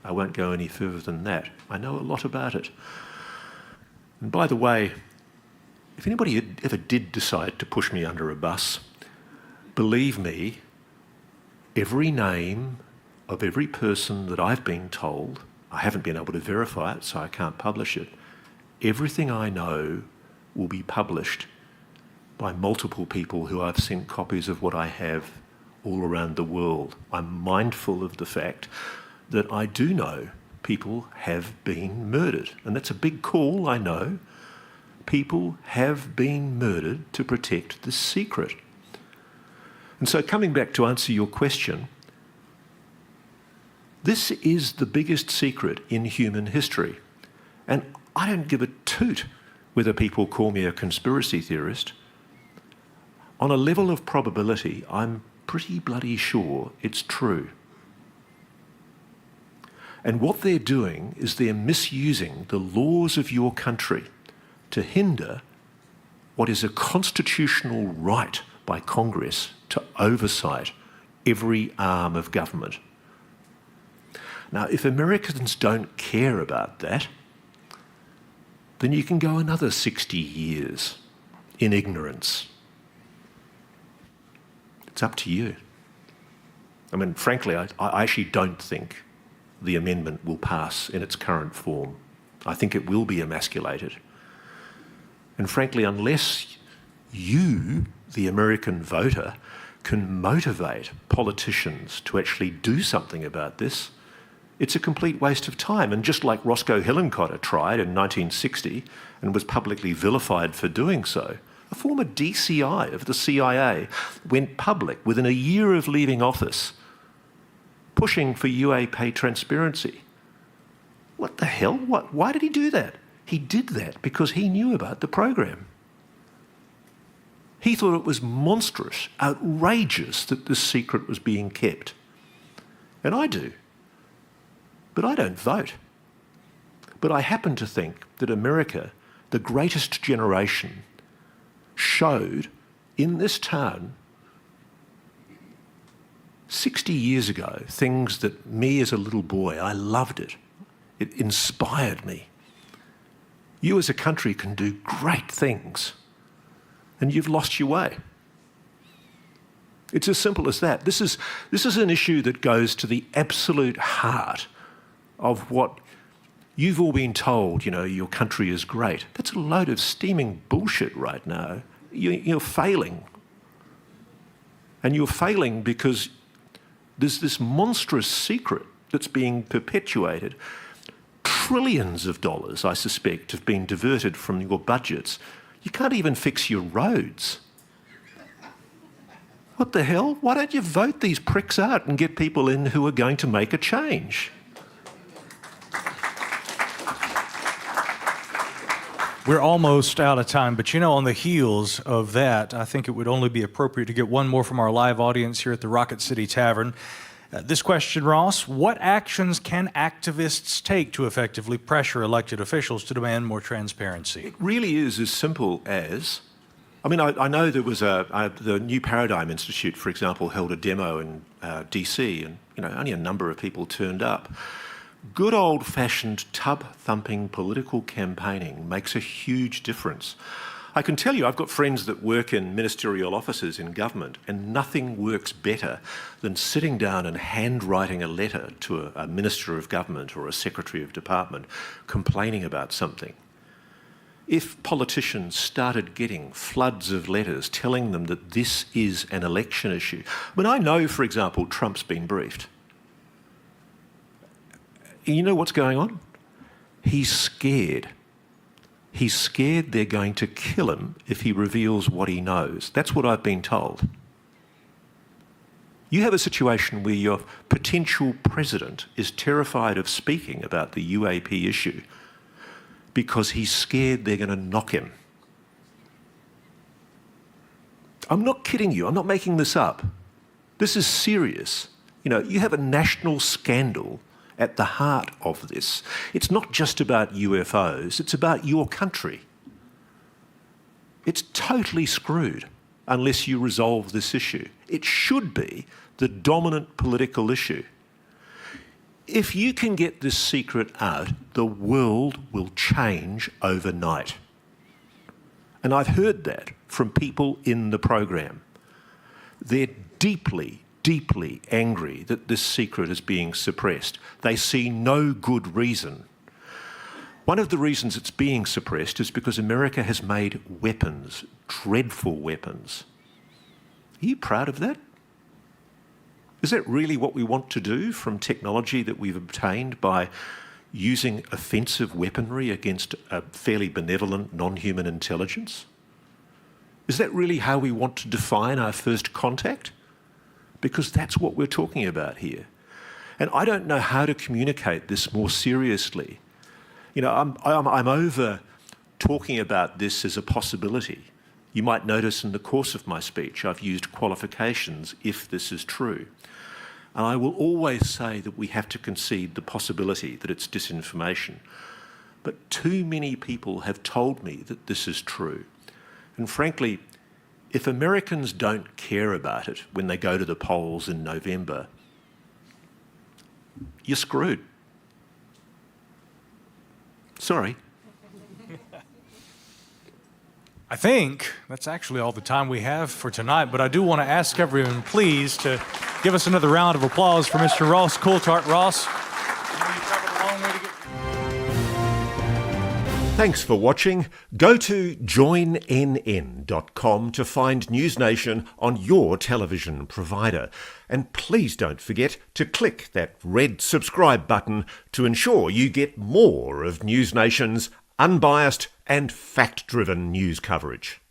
S1: I won't go any further than that. I know a lot about it. And by the way, if anybody ever did decide to push me under a bus, believe me, every name of every person that I've been told I haven't been able to verify it, so I can't publish it. Everything I know will be published by multiple people who I've sent copies of what I have all around the world. I'm mindful of the fact that I do know people have been murdered. And that's a big call, I know. People have been murdered to protect the secret. And so coming back to answer your question, this is the biggest secret in human history. And I don't give a toot whether people call me a conspiracy theorist. On a level of probability, I'm pretty bloody sure it's true. And what they're doing is they're misusing the laws of your country to hinder what is a constitutional right by Congress to oversight every arm of government. Now, if Americans don't care about that, then you can go another 60 years in ignorance. It's up to you. I mean, frankly, I actually don't think the amendment will pass in its current form. I think it will be emasculated. And frankly, unless you, the American voter, can motivate politicians to actually do something about this, it's a complete waste of time. And just like Roscoe Hillenkotter tried in 1960 and was publicly vilified for doing so, a former DCI of the CIA went public within a year of leaving office, pushing for UAP transparency. What the hell? Why did he do that? He did that because he knew about the program. He thought it was monstrous, outrageous that this secret was being kept. And I do. But I don't vote. But I happen to think that America, the greatest generation, showed in this town 60 years ago things that me as a little boy, I loved it. It inspired me. You as a country can do great things, and you've lost your way. It's as simple as that. This is an issue that goes to the absolute heart of what you've all been told, you know, your country is great. That's a load of steaming bullshit right now. You're failing. And you're failing because there's this monstrous secret that's being perpetuated. Trillions of dollars, I suspect, have been diverted from your budgets. You can't even fix your roads. What the hell? Why don't you vote these pricks out and get people in who are going to make a change?
S2: We're almost out of time, but you know, on the heels of that, I think it would only be appropriate to get one more from our live audience here at the Rocket City Tavern. This question, Ross: what actions can activists take to effectively pressure elected officials to demand more transparency?
S1: It really is as simple as, I know there was the New Paradigm Institute, for example, held a demo in DC, and only a number of people turned up. Good old-fashioned tub-thumping political campaigning makes a huge difference. I can tell you, I've got friends that work in ministerial offices in government, and nothing works better than sitting down and handwriting a letter to a minister of government or a secretary of department complaining about something. If politicians started getting floods of letters telling them that this is an election issue, I know, for example, Trump's been briefed. You know what's going on? He's scared. He's scared they're going to kill him if he reveals what he knows. That's what I've been told. You have a situation where your potential president is terrified of speaking about the UAP issue because he's scared they're going to knock him. I'm not kidding you. I'm not making this up. This is serious. You have a national scandal at the heart of this. It's not just about UFOs, it's about your country. It's totally screwed unless you resolve this issue. It should be the dominant political issue. If you can get this secret out, the world will change overnight. And I've heard that from people in the program. They're deeply, deeply angry that this secret is being suppressed. They see no good reason. One of the reasons it's being suppressed is because America has made weapons, dreadful weapons. Are you proud of that? Is that really what we want to do from technology that we've obtained by using offensive weaponry against a fairly benevolent, non-human intelligence? Is that really how we want to define our first contact? Because that's what we're talking about here. And I don't know how to communicate this more seriously. You know, I'm over talking about this as a possibility. You might notice in the course of my speech I've used qualifications, if this is true. And I will always say that we have to concede the possibility that it's disinformation. But too many people have told me that this is true. And frankly, if Americans don't care about it when they go to the polls in November, you're screwed. Sorry.
S2: I think that's actually all the time we have for tonight, but I do want to ask everyone, please, to give us another round of applause for Mr. Ross Coulthart. Ross, you traveled a long way to get...
S1: Thanks for watching. Go to joinnn.com to find News Nation on your television provider. And please don't forget to click that red subscribe button to ensure you get more of News Nation's unbiased and fact-driven news coverage.